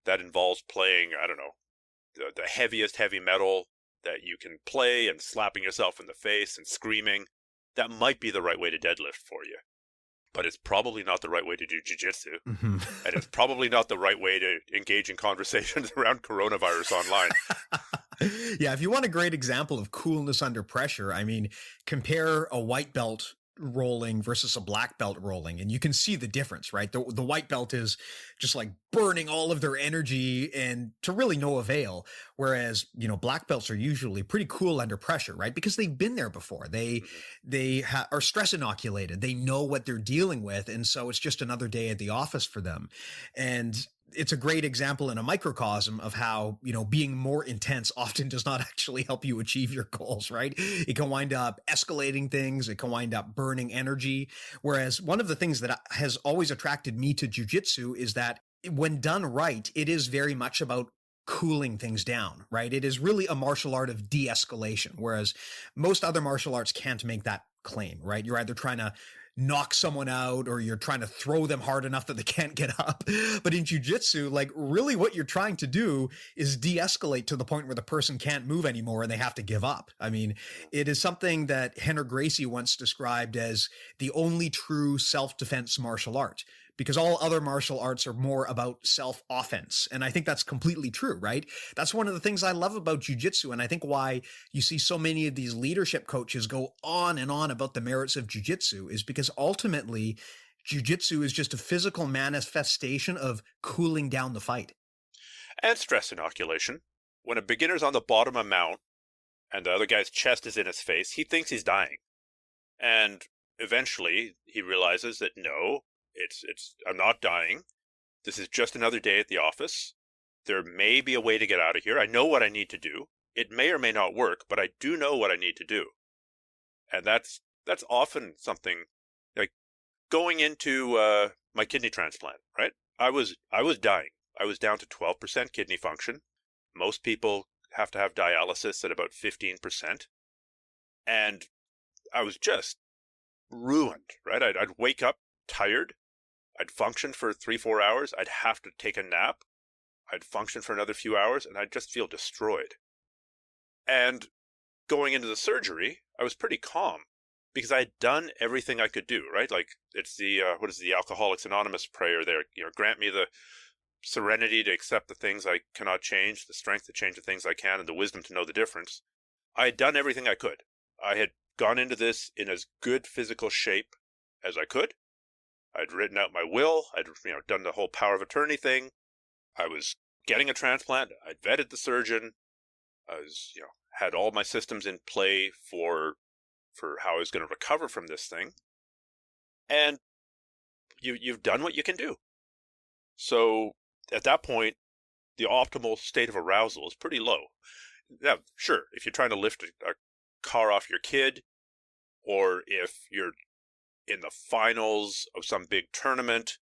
that involves playing, I don't know, the heaviest heavy metal that you can play and slapping yourself in the face and screaming, that might be the right way to deadlift for you. But it's probably not the right way to do jiu-jitsu. And it's probably not the right way to engage in conversations around coronavirus online. Yeah, if you want a great example of coolness under pressure, I mean, compare a white belt rolling versus a black belt rolling, and you can see the difference, right? The white belt is just like burning all of their energy and to really no avail, whereas black belts are usually pretty cool under pressure, right? Because they've been there before. Mhm. They are stress inoculated. They know what they're dealing with, and so it's just another day at the office for them. And it's a great example in a microcosm of how, being more intense often does not actually help you achieve your goals, right? It can wind up escalating things. It can wind up burning energy. Whereas one of the things that has always attracted me to jujitsu is that when done right, it is very much about cooling things down, right? It is really a martial art of de-escalation, whereas most other martial arts can't make that claim, right? You're either trying to knock someone out or you're trying to throw them hard enough that they can't get up. But in jujitsu, like really what you're trying to do is de-escalate to the point where the person can't move anymore and they have to give up. I mean, it is something that Henry Gracie once described as the only true self-defense martial art, because all other martial arts are more about self-offense. And I think that's completely true, right? That's one of the things I love about jujitsu. And I think why you see so many of these leadership coaches go on and on about the merits of jujitsu is because ultimately jujitsu is just a physical manifestation of cooling down the fight. And stress inoculation. When a beginner's on the bottom of a mount and the other guy's chest is in his face, he thinks he's dying. And eventually he realizes that no, I'm not dying. This is just another day at the office. There may be a way to get out of here. I know what I need to do. It may or may not work, but I do know what I need to do. And that's often something like going into my kidney transplant, right? I was dying. I was down to 12% kidney function. Most people have to have dialysis at about 15%. And I was just ruined, right? I'd wake up tired. I'd function for 3-4 hours. I'd have to take a nap. I'd function for another few hours, and I'd just feel destroyed. And going into the surgery, I was pretty calm because I had done everything I could do, right? Like it's the, what is the Alcoholics Anonymous prayer there? Grant me the serenity to accept the things I cannot change, the strength to change the things I can, and the wisdom to know the difference. I had done everything I could. I had gone into this in as good physical shape as I could. I'd written out my will. I'd done the whole power of attorney thing. I was getting a transplant. I'd vetted the surgeon. I was, had all my systems in play for how I was going to recover from this thing. And you've done what you can do. So at that point, the optimal state of arousal is pretty low. Now, sure, if you're trying to lift a car off your kid, or if you're in the finals of some big tournament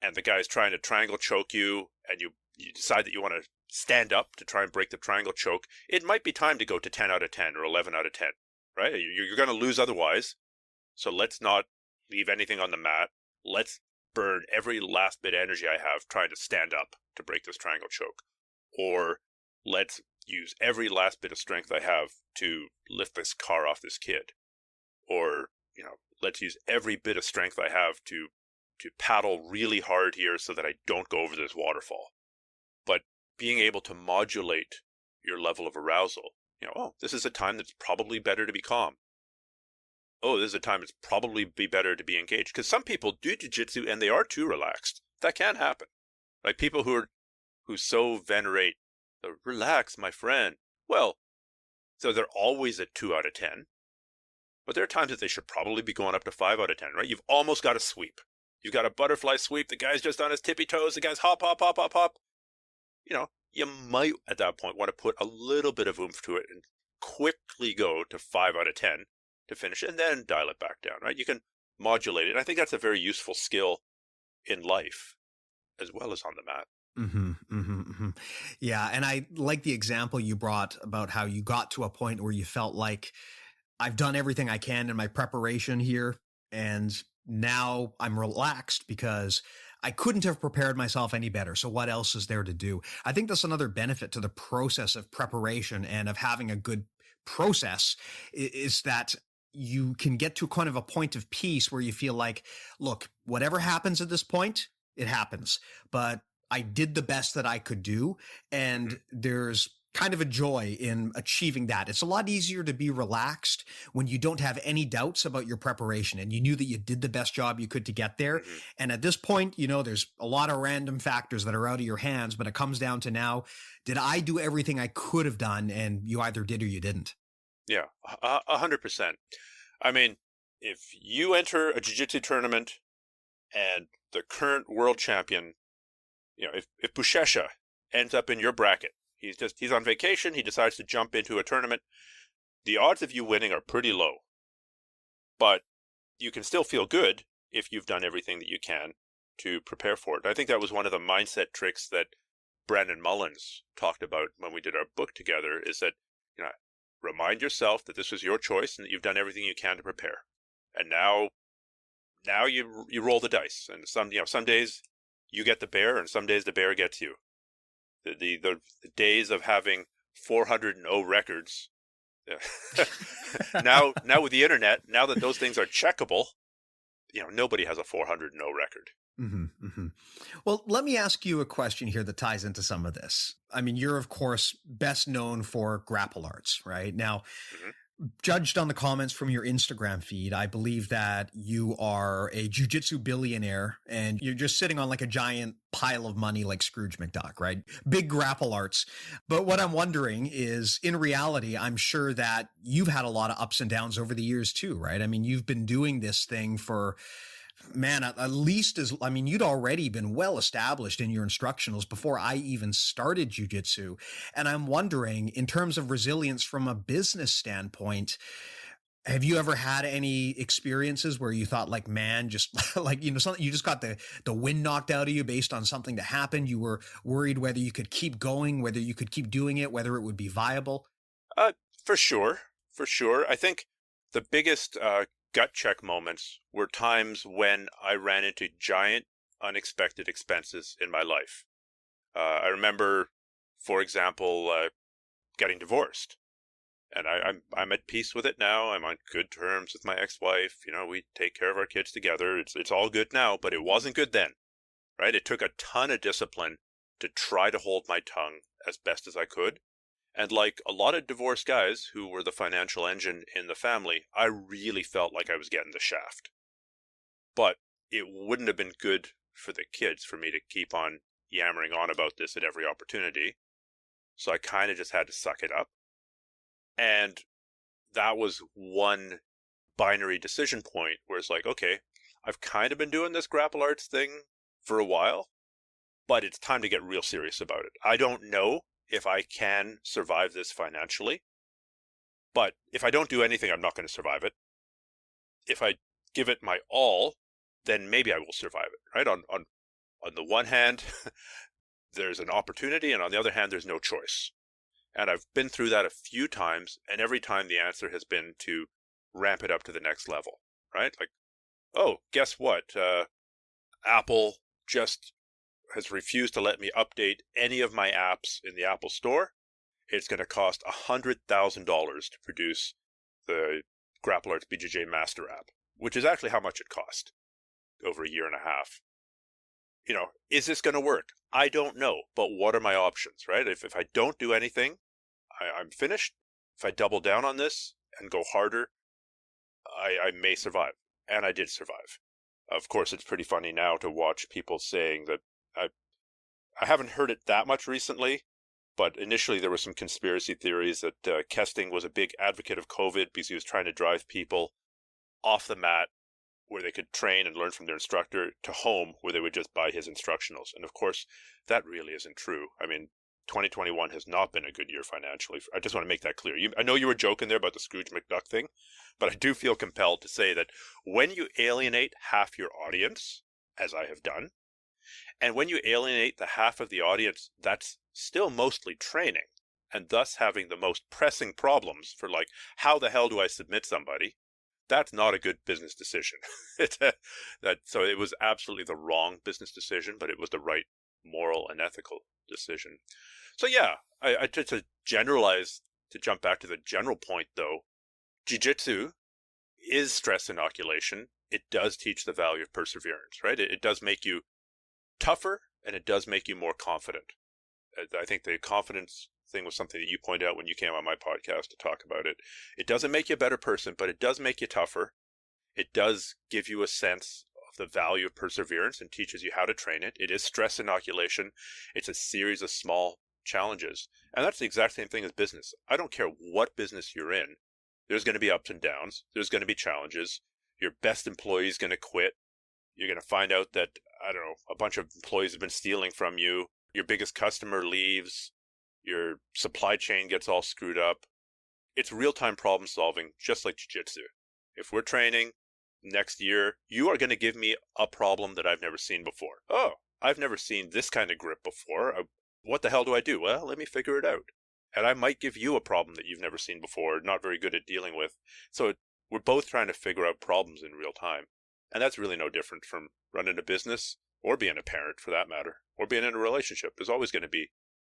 and the guy's trying to triangle choke you and you decide that you want to stand up to try and break the triangle choke, it might be time to go to 10 out of 10 or 11 out of 10, right? You're going to lose otherwise. So let's not leave anything on the mat. Let's burn every last bit of energy I have trying to stand up to break this triangle choke. Or let's use every last bit of strength I have to lift this car off this kid. Or, let's use every bit of strength I have to paddle really hard here so that I don't go over this waterfall. But being able to modulate your level of arousal, this is a time that's probably better to be calm. Oh, this is a time it's probably be better to be engaged. Because some people do jiu-jitsu and they are too relaxed. That can happen. Like people who so venerate, relax, my friend. Well, so they're always at 2 out of 10. But there are times that they should probably be going up to 5 out of 10, right? You've almost got a sweep. You've got a butterfly sweep. The guy's just on his tippy toes. The guy's hop, hop, hop, hop, hop. You might at that point want to put a little bit of oomph to it and quickly go to 5 out of 10 to finish and then dial it back down, right? You can modulate it. And I think that's a very useful skill in life as well as on the mat. Mm-hmm, mm-hmm, mm-hmm. Yeah. And I like the example you brought about how you got to a point where you felt like I've done everything I can in my preparation here. And now I'm relaxed because I couldn't have prepared myself any better. So what else is there to do? I think that's another benefit to the process of preparation and of having a good process is that you can get to kind of a point of peace where you feel like, look, whatever happens at this point, it happens. But I did the best that I could do. And there's kind of a joy in achieving that. It's a lot easier to be relaxed when you don't have any doubts about your preparation and you knew that you did the best job you could to get there. Hmm. And at this point, there's a lot of random factors that are out of your hands, but it comes down to now, did I do everything I could have done? And you either did or you didn't. Yeah, 100%. I mean, if you enter a jiu-jitsu tournament and the current world champion, if Bushesha ends up in your bracket, he's on vacation, he decides to jump into a tournament, the odds of you winning are pretty low. But you can still feel good if you've done everything that you can to prepare for it. I think that was one of the mindset tricks that Brandon Mullins talked about when we did our book together, is that, remind yourself that this was your choice and that you've done everything you can to prepare. And now you roll the dice. And some days you get the bear, and some days the bear gets you. The days of having 400-0 records. now with the internet, now that those things are checkable, nobody has a 400-0 record. Mm-hmm, mm-hmm. Well, let me ask you a question here that ties into some of this. I mean, you're, of course, best known for grapple arts, right? Now, judged on the comments from your Instagram feed, I believe that you are a jiu-jitsu billionaire and you're just sitting on like a giant pile of money like Scrooge McDuck, right? Big grapple arts. But what I'm wondering is, in reality, I'm sure that you've had a lot of ups and downs over the years too, right? I mean, you've been doing this thing for, man, at least you'd already been well established in your instructionals before I even started jiu-jitsu. And I'm wondering, in terms of resilience from a business standpoint, have you ever had any experiences where you thought like, man, just like, something, you just got the wind knocked out of you based on something that happened? You were worried whether you could keep going, whether you could keep doing it, whether it would be viable? For sure. I think the biggest gut check moments were times when I ran into giant unexpected expenses in my life. I remember, for example, getting divorced, and I'm at peace with it now. I'm on good terms with my ex-wife. We take care of our kids together. It's all good now, but it wasn't good then, right? It took a ton of discipline to try to hold my tongue as best as I could. And like a lot of divorced guys who were the financial engine in the family, I really felt like I was getting the shaft. But it wouldn't have been good for the kids for me to keep on yammering on about this at every opportunity. So I kind of just had to suck it up. And that was one binary decision point where it's like, okay, I've kind of been doing this grapple arts thing for a while, but it's time to get real serious about it. I don't know if I can survive this financially, but if I don't do anything, I'm not going to survive it. If I give it my all, then maybe I will survive it, right? On the one hand, there's an opportunity, and on the other hand, there's no choice. And I've been through that a few times, and every time the answer has been to ramp it up to the next level, right? Like, oh, guess what? Apple just has refused to let me update any of my apps in the Apple Store. It's going to cost $100,000 to produce the Grapple Arts BJJ Master app, which is actually how much it cost over a year and a half. Is this going to work? I don't know, but what are my options, right? If I don't do anything, I'm finished. If I double down on this and go harder, I may survive. And I did survive. Of course, it's pretty funny now to watch people saying that I haven't heard it that much recently, but initially there were some conspiracy theories that Kesting was a big advocate of COVID because he was trying to drive people off the mat where they could train and learn from their instructor to home where they would just buy his instructionals. And of course, that really isn't true. I mean, 2021 has not been a good year financially. I just want to make that clear. I know you were joking there about the Scrooge McDuck thing, but I do feel compelled to say that when you alienate half your audience, as I have done, and when you alienate the half of the audience that's still mostly training, and thus having the most pressing problems for like, how the hell do I submit somebody? That's not a good business decision. So it was absolutely the wrong business decision, but it was the right moral and ethical decision. So yeah, I to generalize, to jump back to the general point though, jiu-jitsu is stress inoculation. It does teach the value of perseverance, right? It does make you tougher, and it does make you more confident. I think the confidence thing was something that you pointed out when you came on my podcast to talk about it. It doesn't make you a better person, but it does make you tougher. It does give you a sense of the value of perseverance and teaches you how to train it. It is stress inoculation. It's a series of small challenges. And that's the exact same thing as business. I don't care what business you're in. There's going to be ups and downs. There's going to be challenges. Your best employee is going to quit. You're going to find out that, I don't know, a bunch of employees have been stealing from you. Your biggest customer leaves. Your supply chain gets all screwed up. It's real-time problem solving, just like jiu-jitsu. If we're training next year, you are going to give me a problem that I've never seen before. Oh, I've never seen this kind of grip before. What the hell do I do? Well, let me figure it out. And I might give you a problem that you've never seen before, not very good at dealing with. So we're both trying to figure out problems in real time. And that's really no different from running a business or being a parent for that matter, or being in a relationship. There's always going to be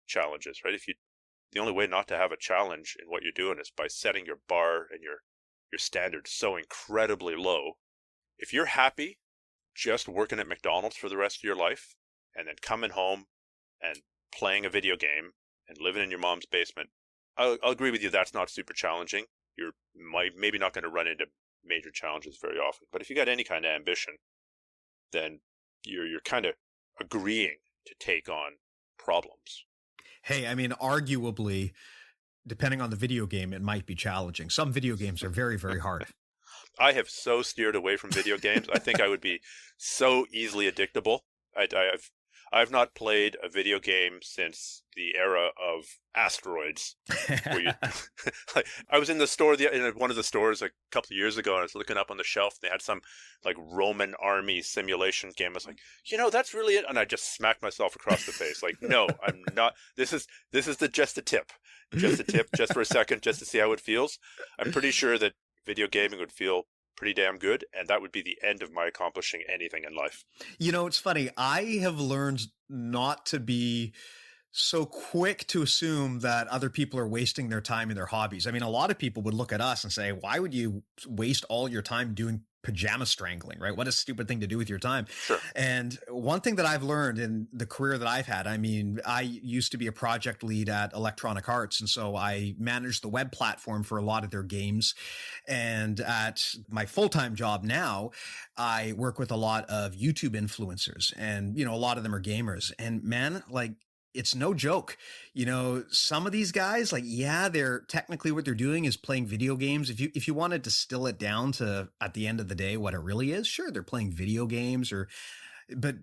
challenges, right? The only way not to have a challenge in what you're doing is by setting your bar and your standards so incredibly low. If you're happy just working at McDonald's for the rest of your life and then coming home and playing a video game and living in your mom's basement, I'll agree with you, that's not super challenging. You're maybe not going to run into major challenges very often. But if you got any kind of ambition, then you're kind of agreeing to take on problems. Hey, I mean, arguably, depending on the video game, it might be challenging. Some video games are very, very hard. I have so steered away from video games. I think I would be so easily addictable. I've not played a video game since the era of asteroids. Like, I was in the store, in one of the stores a couple of years ago, and I was looking up on the shelf. And they had some like Roman army simulation game. I was like, that's really it. And I just smacked myself across the face. Like, no, I'm not. This is just a tip, just for a second, just to see how it feels. I'm pretty sure that video gaming would feel pretty damn good, and that would be the end of my accomplishing anything in life. It's funny. I have learned not to be so quick to assume that other people are wasting their time in their hobbies. I mean, a lot of people would look at us and say, why would you waste all your time doing pajama strangling, right? What a stupid thing to do with your time. Sure. And one thing that I've learned in the career that I've had, I mean, I used to be a project lead at Electronic Arts. And so I managed the web platform for a lot of their games. And at my full-time job now, I work with a lot of YouTube influencers, and, a lot of them are gamers. And man, like, it's no joke. Some of these guys, like, yeah, they're technically what they're doing is playing video games. If you wanted to distill it down to, at the end of the day, what it really is, sure, they're playing video games, but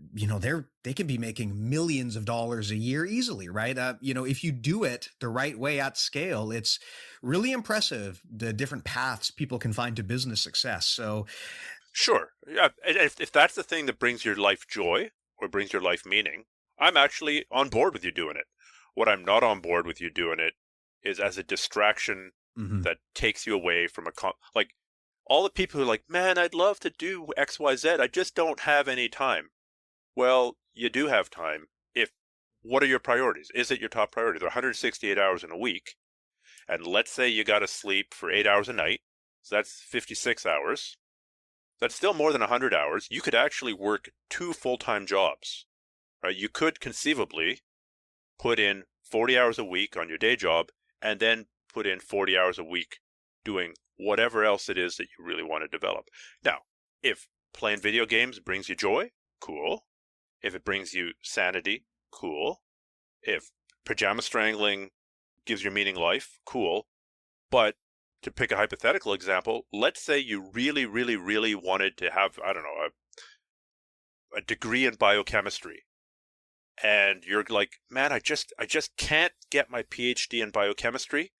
they can be making millions of dollars a year easily, right? If you do it the right way at scale, it's really impressive the different paths people can find to business success. So, sure, yeah. If that's the thing that brings your life joy or brings your life meaning, I'm actually on board with you doing it. What I'm not on board with you doing it is as a distraction that takes you away from like all the people who are like, man, I'd love to do X, Y, Z. I just don't have any time. Well, you do have time. What are your priorities? Is it your top priority? There are 168 hours in a week. And let's say you got to sleep for 8 hours a night. So that's 56 hours. That's still more than 100 hours. You could actually work 2 full-time jobs. Right? You could conceivably put in 40 hours a week on your day job and then put in 40 hours a week doing whatever else it is that you really want to develop. Now, if playing video games brings you joy, cool. If it brings you sanity, cool. If pajama strangling gives your meaning life, cool. But to pick a hypothetical example, let's say you really, really, really wanted to have, I don't know, a degree in biochemistry. And you're like, man, I just can't get my PhD in biochemistry.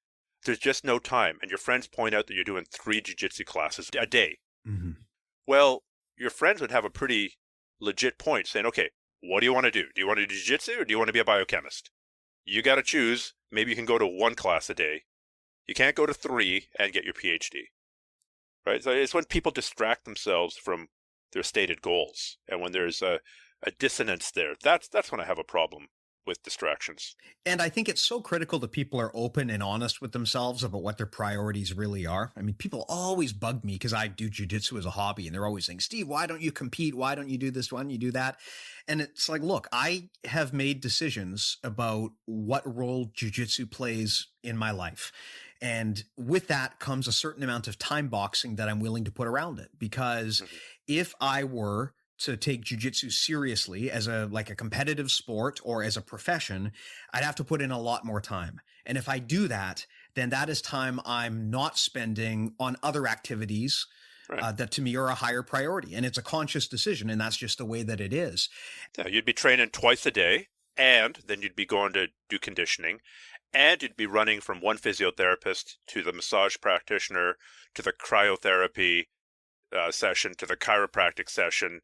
There's just no time. And your friends point out that you're doing 3 jiu-jitsu classes a day. Mm-hmm. Well, your friends would have a pretty legit point saying, okay, what do you want to do? Do you want to do jiu-jitsu or do you want to be a biochemist? You got to choose. Maybe you can go to 1 class a day. You can't go to 3 and get your PhD. Right? So it's when people distract themselves from their stated goals. And when there's a dissonance there, that's when I have a problem with distractions. And I think it's so critical that people are open and honest with themselves about what their priorities really are. I mean, people always bug me because I do jujitsu as a hobby, and they're always saying, Steve, why don't you compete? Why don't you do this? Why don't you do that? And it's like, look, I have made decisions about what role jujitsu plays in my life. And with that comes a certain amount of time boxing that I'm willing to put around it. Because Mhm. if I were to take jujitsu seriously as a competitive sport or as a profession, I'd have to put in a lot more time. And if I do that, then that is time I'm not spending on other activities Right. that to me are a higher priority. And it's a conscious decision, and that's just the way that it is. Yeah, you'd be training twice a day, and then you'd be going to do conditioning, and you'd be running from one physiotherapist to the massage practitioner to the cryotherapy session to the chiropractic session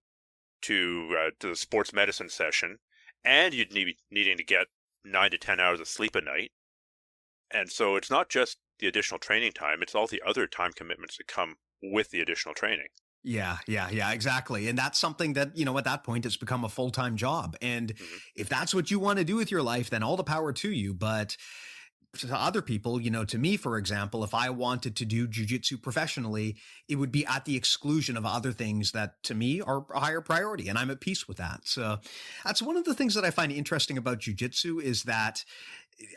to the sports medicine session, and you'd need needing to get 9 to 10 hours of sleep a night. And so it's not just the additional training time; it's all the other time commitments that come with the additional training. Yeah, exactly. And that's something that, at that point, it's become a full time job. And Hmm. if that's what you want to do with your life, then all the power to you. But to other people, to me, for example, if I wanted to do jujitsu professionally, it would be at the exclusion of other things that to me are a higher priority. And I'm at peace with that. So that's one of the things that I find interesting about jujitsu is that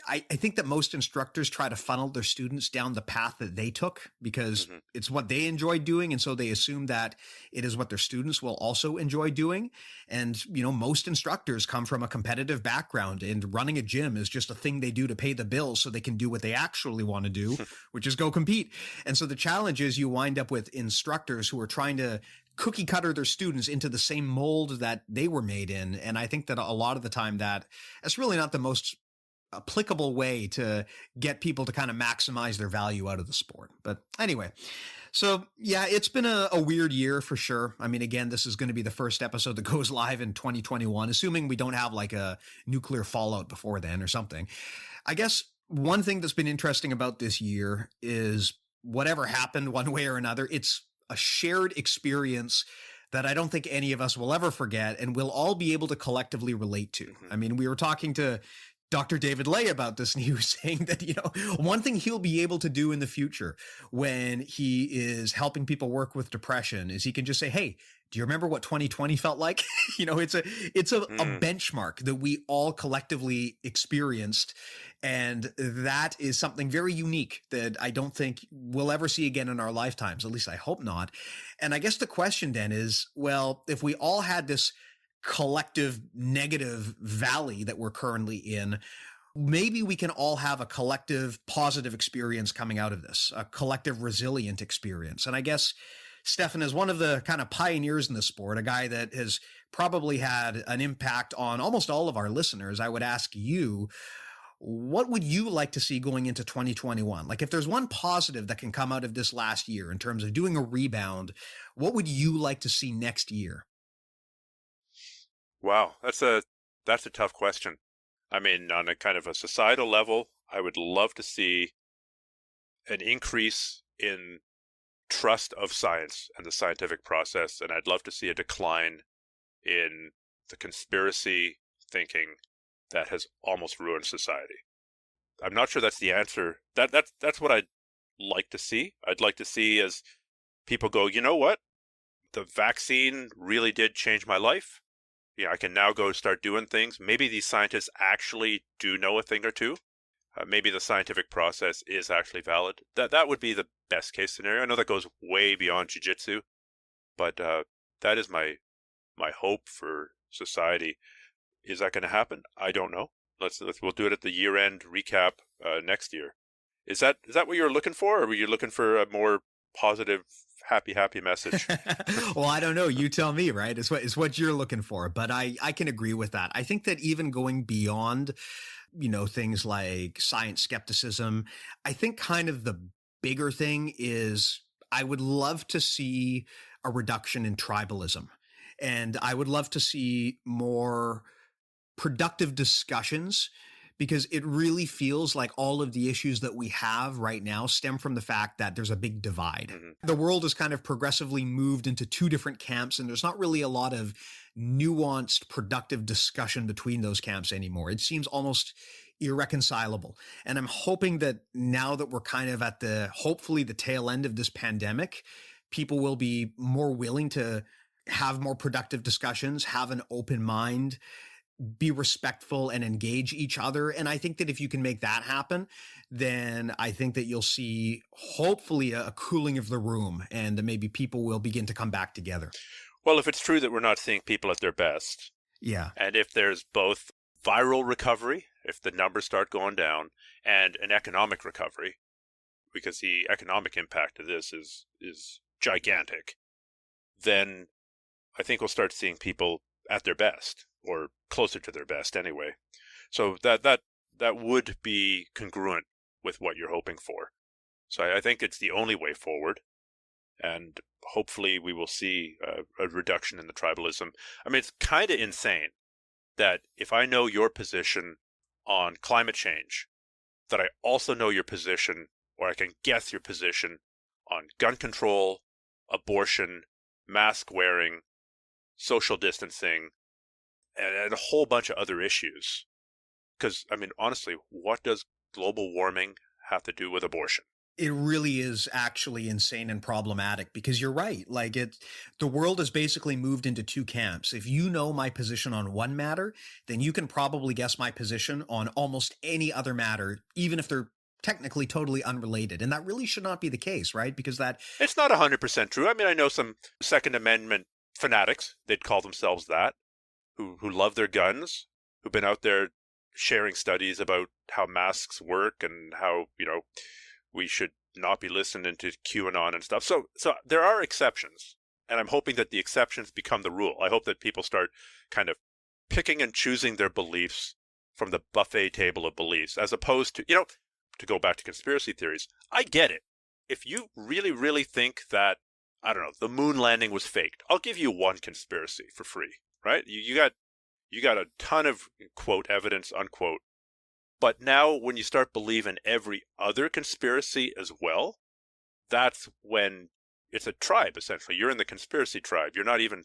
I think that most instructors try to funnel their students down the path that they took because Hmm. it's what they enjoy doing. And so they assume that it is what their students will also enjoy doing. And, most instructors come from a competitive background, and running a gym is just a thing they do to pay the bills so they can do what they actually want to do, which is go compete. And so the challenge is you wind up with instructors who are trying to cookie cutter their students into the same mold that they were made in. And I think that a lot of the time that's really not the most applicable way to get people to kind of maximize their value out of the sport. But anyway, so yeah, it's been a weird year for sure. I mean, again, this is going to be the first episode that goes live in 2021, assuming we don't have like a nuclear fallout before then or something. I guess one thing that's been interesting about this year is whatever happened one way or another, it's a shared experience that I don't think any of us will ever forget and we'll all be able to collectively relate to. Hmm. I mean, we were talking to Dr. David Lay about this, and he was saying that, one thing he'll be able to do in the future when he is helping people work with depression is he can just say, hey, do you remember what 2020 felt like? It's a Mm. benchmark that we all collectively experienced. And that is something very unique that I don't think we'll ever see again in our lifetimes. At least I hope not. And I guess the question then is, well, if we all had this collective negative valley that we're currently in, maybe we can all have a collective positive experience coming out of this, a collective resilient experience. And I guess Stefan is one of the kind of pioneers in the sport, a guy that has probably had an impact on almost all of our listeners. I would ask you, what would you like to see going into 2021? Like, if there's one positive that can come out of this last year in terms of doing a rebound, what would you like to see next year? Wow, that's a tough question. I mean, on a kind of a societal level, I would love to see an increase in trust of science and the scientific process, and I'd love to see a decline in the conspiracy thinking that has almost ruined society. I'm not sure that's the answer. That's what I'd like to see. I'd like to see as people go, you know what? The vaccine really did change my life. Yeah, I can now go start doing things. Maybe these scientists actually do know a thing or two. Maybe the scientific process is actually valid. That would be the best case scenario. I know that goes way beyond jiu-jitsu, but that is my hope for society. Is that going to happen? I don't know. We'll do it at the year-end recap next year. Is that what you're looking for, or were you looking for a more positive, happy message? Well, I don't know. You tell me, right? It's what you're looking for. But I can agree with that. I think that even going beyond, things like science skepticism, I think kind of the bigger thing is I would love to see a reduction in tribalism. And I would love to see more productive discussions because it really feels like all of the issues that we have right now stem from the fact that there's a big divide. The world has kind of progressively moved into two different camps, and there's not really a lot of nuanced, productive discussion between those camps anymore. It seems almost irreconcilable. And I'm hoping that now that we're kind of at hopefully the tail end of this pandemic, people will be more willing to have more productive discussions, have an open mind, be respectful, and engage each other. And I think that if you can make that happen, then I think that you'll see hopefully a cooling of the room, and maybe people will begin to come back together. Well, if it's true that we're not seeing people at their best, yeah, and if there's both viral recovery, if the numbers start going down, and an economic recovery, because the economic impact of this is gigantic, then I think we'll start seeing people at their best, or closer to their best anyway. So that would be congruent with what you're hoping for. So I think it's the only way forward, and hopefully we will see a reduction in the tribalism. I mean, it's kind of insane that if I know your position on climate change, that I also know your position, or I can guess your position on gun control, abortion, mask wearing, social distancing, and a whole bunch of other issues. Because, I mean, honestly, what does global warming have to do with abortion? It really is actually insane and problematic, because you're right. Like, the world has basically moved into two camps. If you know my position on one matter, then you can probably guess my position on almost any other matter, even if they're technically totally unrelated. And that really should not be the case, right? Because it's not 100% true. I mean, I know some Second Amendment fanatics, they'd call themselves that, who love their guns, who've been out there sharing studies about how masks work and how, we should not be listening to QAnon and stuff. So there are exceptions, and I'm hoping that the exceptions become the rule. I hope that people start kind of picking and choosing their beliefs from the buffet table of beliefs, as opposed to, to go back to conspiracy theories. I get it. If you really, really think that, I don't know, the moon landing was faked, I'll give you one conspiracy for free, right? You got a ton of, quote, evidence, unquote. But now when you start believing every other conspiracy as well, that's when it's a tribe, essentially. You're in the conspiracy tribe. You're not even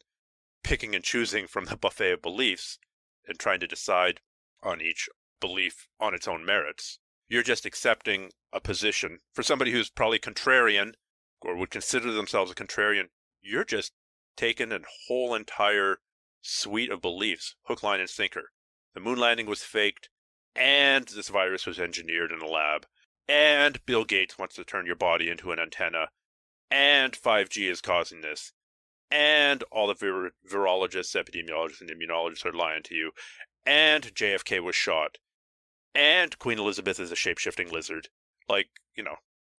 picking and choosing from the buffet of beliefs and trying to decide on each belief on its own merits. You're just accepting a position. For somebody who's probably contrarian, or would consider themselves a contrarian, you're just taking a whole entire suite of beliefs, hook, line, and sinker. The moon landing was faked, and this virus was engineered in a lab, and Bill Gates wants to turn your body into an antenna, and 5G is causing this, and all the virologists, epidemiologists, and immunologists are lying to you, and JFK was shot, and Queen Elizabeth is a shape-shifting lizard. Like,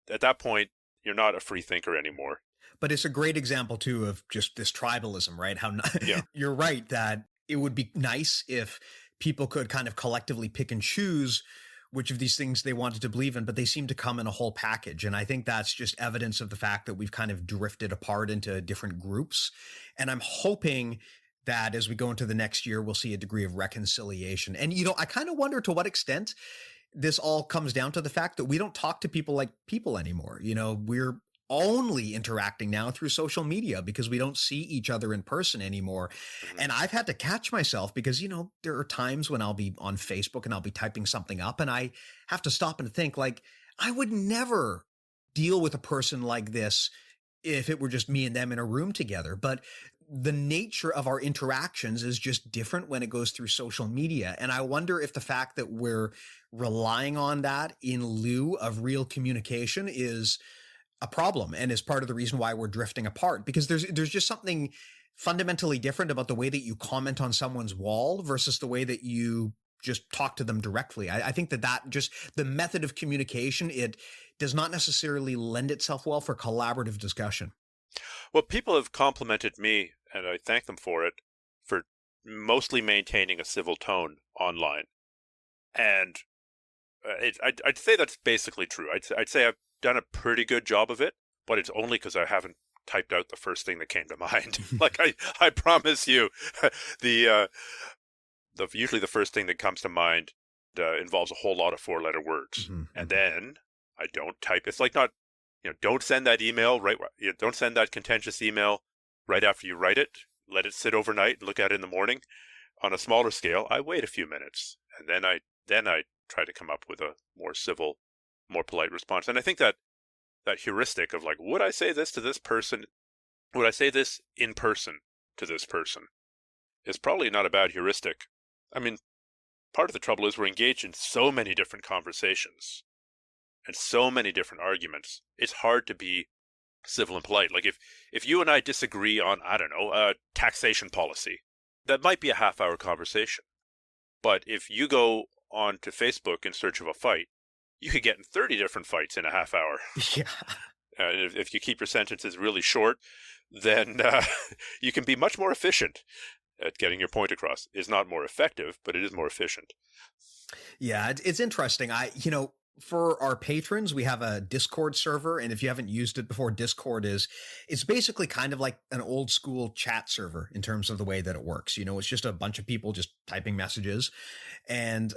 at that point, you're not a free thinker anymore. But it's a great example, too, of just this tribalism, right? Yeah. You're right that it would be nice if people could kind of collectively pick and choose which of these things they wanted to believe in, but they seem to come in a whole package. And I think that's just evidence of the fact that we've kind of drifted apart into different groups. And I'm hoping that as we go into the next year, we'll see a degree of reconciliation. And, I kind of wonder to what extent this all comes down to the fact that we don't talk to people like people anymore. We're only interacting now through social media because we don't see each other in person anymore. Mm-hmm. And I've had to catch myself because, there are times when I'll be on Facebook and I'll be typing something up and I have to stop and think, like, I would never deal with a person like this if it were just me and them in a room together. But the nature of our interactions is just different when it goes through social media. And I wonder if the fact that we're relying on that in lieu of real communication is a problem and is part of the reason why we're drifting apart, because there's just something fundamentally different about the way that you comment on someone's wall versus the way that you just talk to them directly. I think that just the method of communication, it does not necessarily lend itself well for collaborative discussion. Well, people have complimented me, and I thank them for it, for mostly maintaining a civil tone online. And I'd say that's basically true. I'd say I've done a pretty good job of it, but it's only because I haven't typed out the first thing that came to mind. Like I promise you, the usually the first thing that comes to mind involves a whole lot of 4-letter words. Mm-hmm. And then I don't type. It's like not, don't send that email don't send that contentious email right after you write it. Let it sit overnight and look at it in the morning. On a smaller scale, I wait a few minutes, and then I try to come up with a more civil, more polite response. And I think that heuristic of like, would I say this to this person? Would I say this in person to this person? Is probably not a bad heuristic. I mean, part of the trouble is we're engaged in so many different conversations and so many different arguments. It's hard to be civil and polite. Like if you and I disagree on, I don't know, taxation policy, that might be a half-hour conversation. But if you go on to Facebook in search of a fight, you could get in 30 different fights in a half hour. Yeah. If you keep your sentences really short, then you can be much more efficient at getting your point across. It's not more effective, but it is more efficient. Yeah, it's interesting. For our patrons, we have a Discord server, and if you haven't used it before, Discord it's basically kind of like an old school chat server in terms of the way that it works. It's just a bunch of people just typing messages. And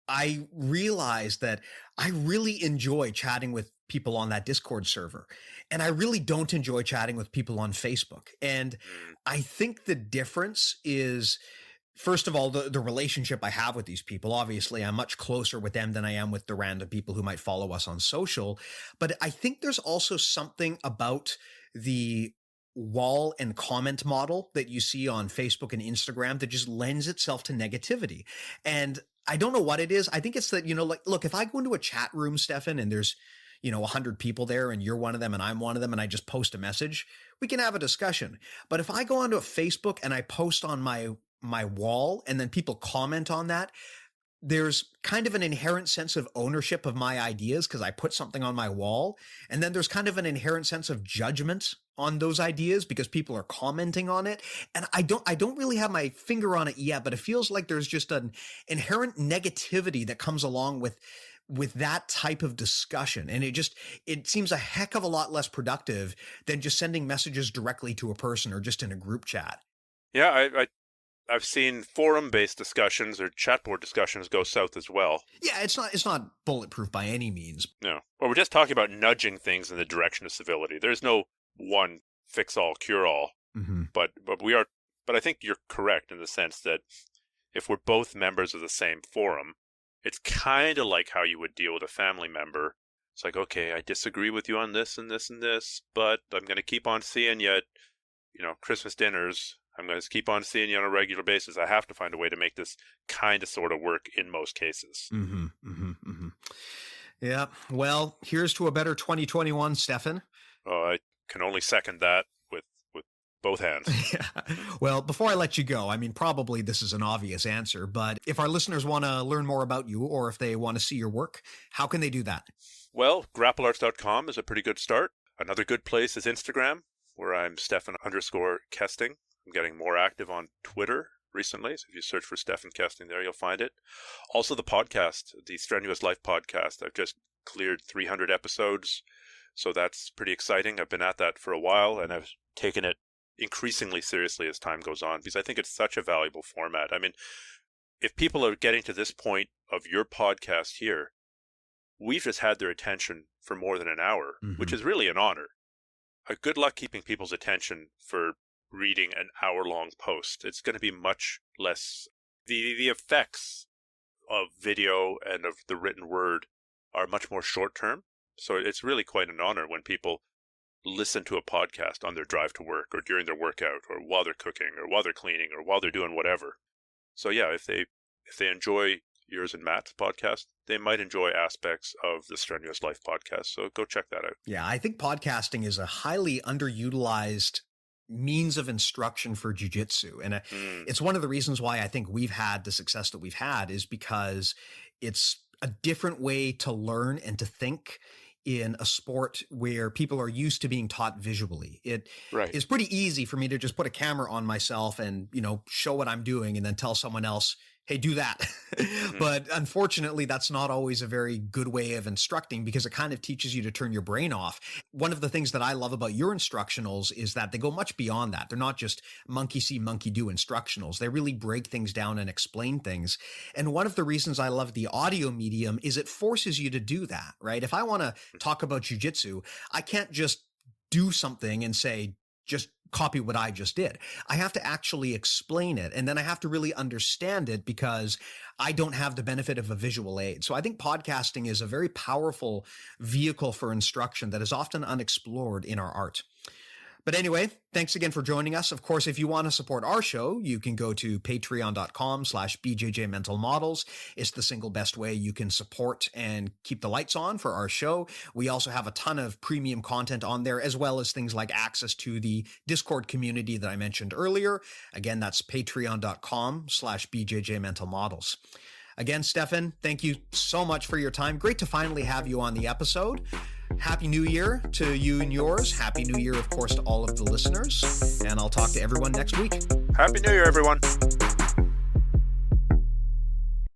I realized that I really enjoy chatting with people on that Discord server, and I really don't enjoy chatting with people on Facebook. And I think the difference is, first of all, the relationship I have with these people. Obviously, I'm much closer with them than I am with the random people who might follow us on social. But I think there's also something about the wall and comment model that you see on Facebook and Instagram that just lends itself to negativity. And I don't know what it is. I think it's that, look, if I go into a chat room, Stephan, and there's 100 people there and you're one of them and I'm one of them and I just post a message, we can have a discussion. But if I go onto a Facebook and I post on my wall and then people comment on that, there's kind of an inherent sense of ownership of my ideas because I put something on my wall. And then there's kind of an inherent sense of judgment on those ideas because people are commenting on it. And I don't really have my finger on it yet, but it feels like there's just an inherent negativity that comes along with that type of discussion. And it seems a heck of a lot less productive than just sending messages directly to a person or just in a group chat. Yeah, I've seen forum-based discussions or chatboard discussions go south as well. Yeah, it's not bulletproof by any means. No. Well, we're just talking about nudging things in the direction of civility. There's no one fix-all, cure-all. Mm-hmm. But I think you're correct in the sense that if we're both members of the same forum, it's kind of like how you would deal with a family member. It's like, okay, I disagree with you on this and this and this, but I'm going to keep on seeing you at, Christmas dinners. I'm going to keep on seeing you on a regular basis. I have to find a way to make this kind of sort of work in most cases. Mm-hmm, mm-hmm, mm-hmm. Yeah. Well, here's to a better 2021, Stephan. Oh, I can only second that with both hands. Yeah. Well, before I let you go, I mean, probably this is an obvious answer, but if our listeners want to learn more about you or if they want to see your work, how can they do that? Well, grapplearts.com is a pretty good start. Another good place is Instagram, where I'm Stephan_Kesting. I'm getting more active on Twitter recently, so if you search for Stephan Kesting there, you'll find it. Also the podcast, the Strenuous Life podcast. I've just cleared 300 episodes, so that's pretty exciting. I've been at that for a while, and I've taken it increasingly seriously as time goes on, because I think it's such a valuable format. I mean, if people are getting to this point of your podcast here, we've just had their attention for more than an hour, which is really an honor. Good luck keeping people's attention for reading an hour-long post. It's going to be much less. The effects of video and of the written word are much more short-term. So it's really quite an honor when people listen to a podcast on their drive to work or during their workout or while they're cooking or while they're cleaning or while they're doing whatever. So yeah, if they enjoy yours and Matt's podcast, they might enjoy aspects of the Strenuous Life podcast. So go check that out. Yeah, I think podcasting is a highly underutilized means of instruction for jiu-jitsu. And it's one of the reasons why I think we've had the success that we've had is because it's a different way to learn and to think in a sport where people are used to being taught visually. It is pretty easy for me to just put a camera on myself and, show what I'm doing and then tell someone else, hey, do that. But unfortunately, that's not always a very good way of instructing because it kind of teaches you to turn your brain off. One of the things that I love about your instructionals is that they go much beyond that. They're not just monkey see, monkey do instructionals. They really break things down and explain things. And one of the reasons I love the audio medium is it forces you to do that, right? If I want to talk about jujitsu, I can't just do something and say, just copy what I just did. I have to actually explain it. And then I have to really understand it because I don't have the benefit of a visual aid. So I think podcasting is a very powerful vehicle for instruction that is often unexplored in our art. But anyway, thanks again for joining us. Of course, if you want to support our show, you can go to patreon.com/BJJ Mental Models. It's the single best way you can support and keep the lights on for our show. We also have a ton of premium content on there, as well as things like access to the Discord community that I mentioned earlier. Again, that's patreon.com/BJJ Mental Models. Again, Stephan, thank you so much for your time. Great to finally have you on the episode. Happy New Year to you and yours. Happy New Year, of course, to all of the listeners. And I'll talk to everyone next week. Happy New Year, everyone.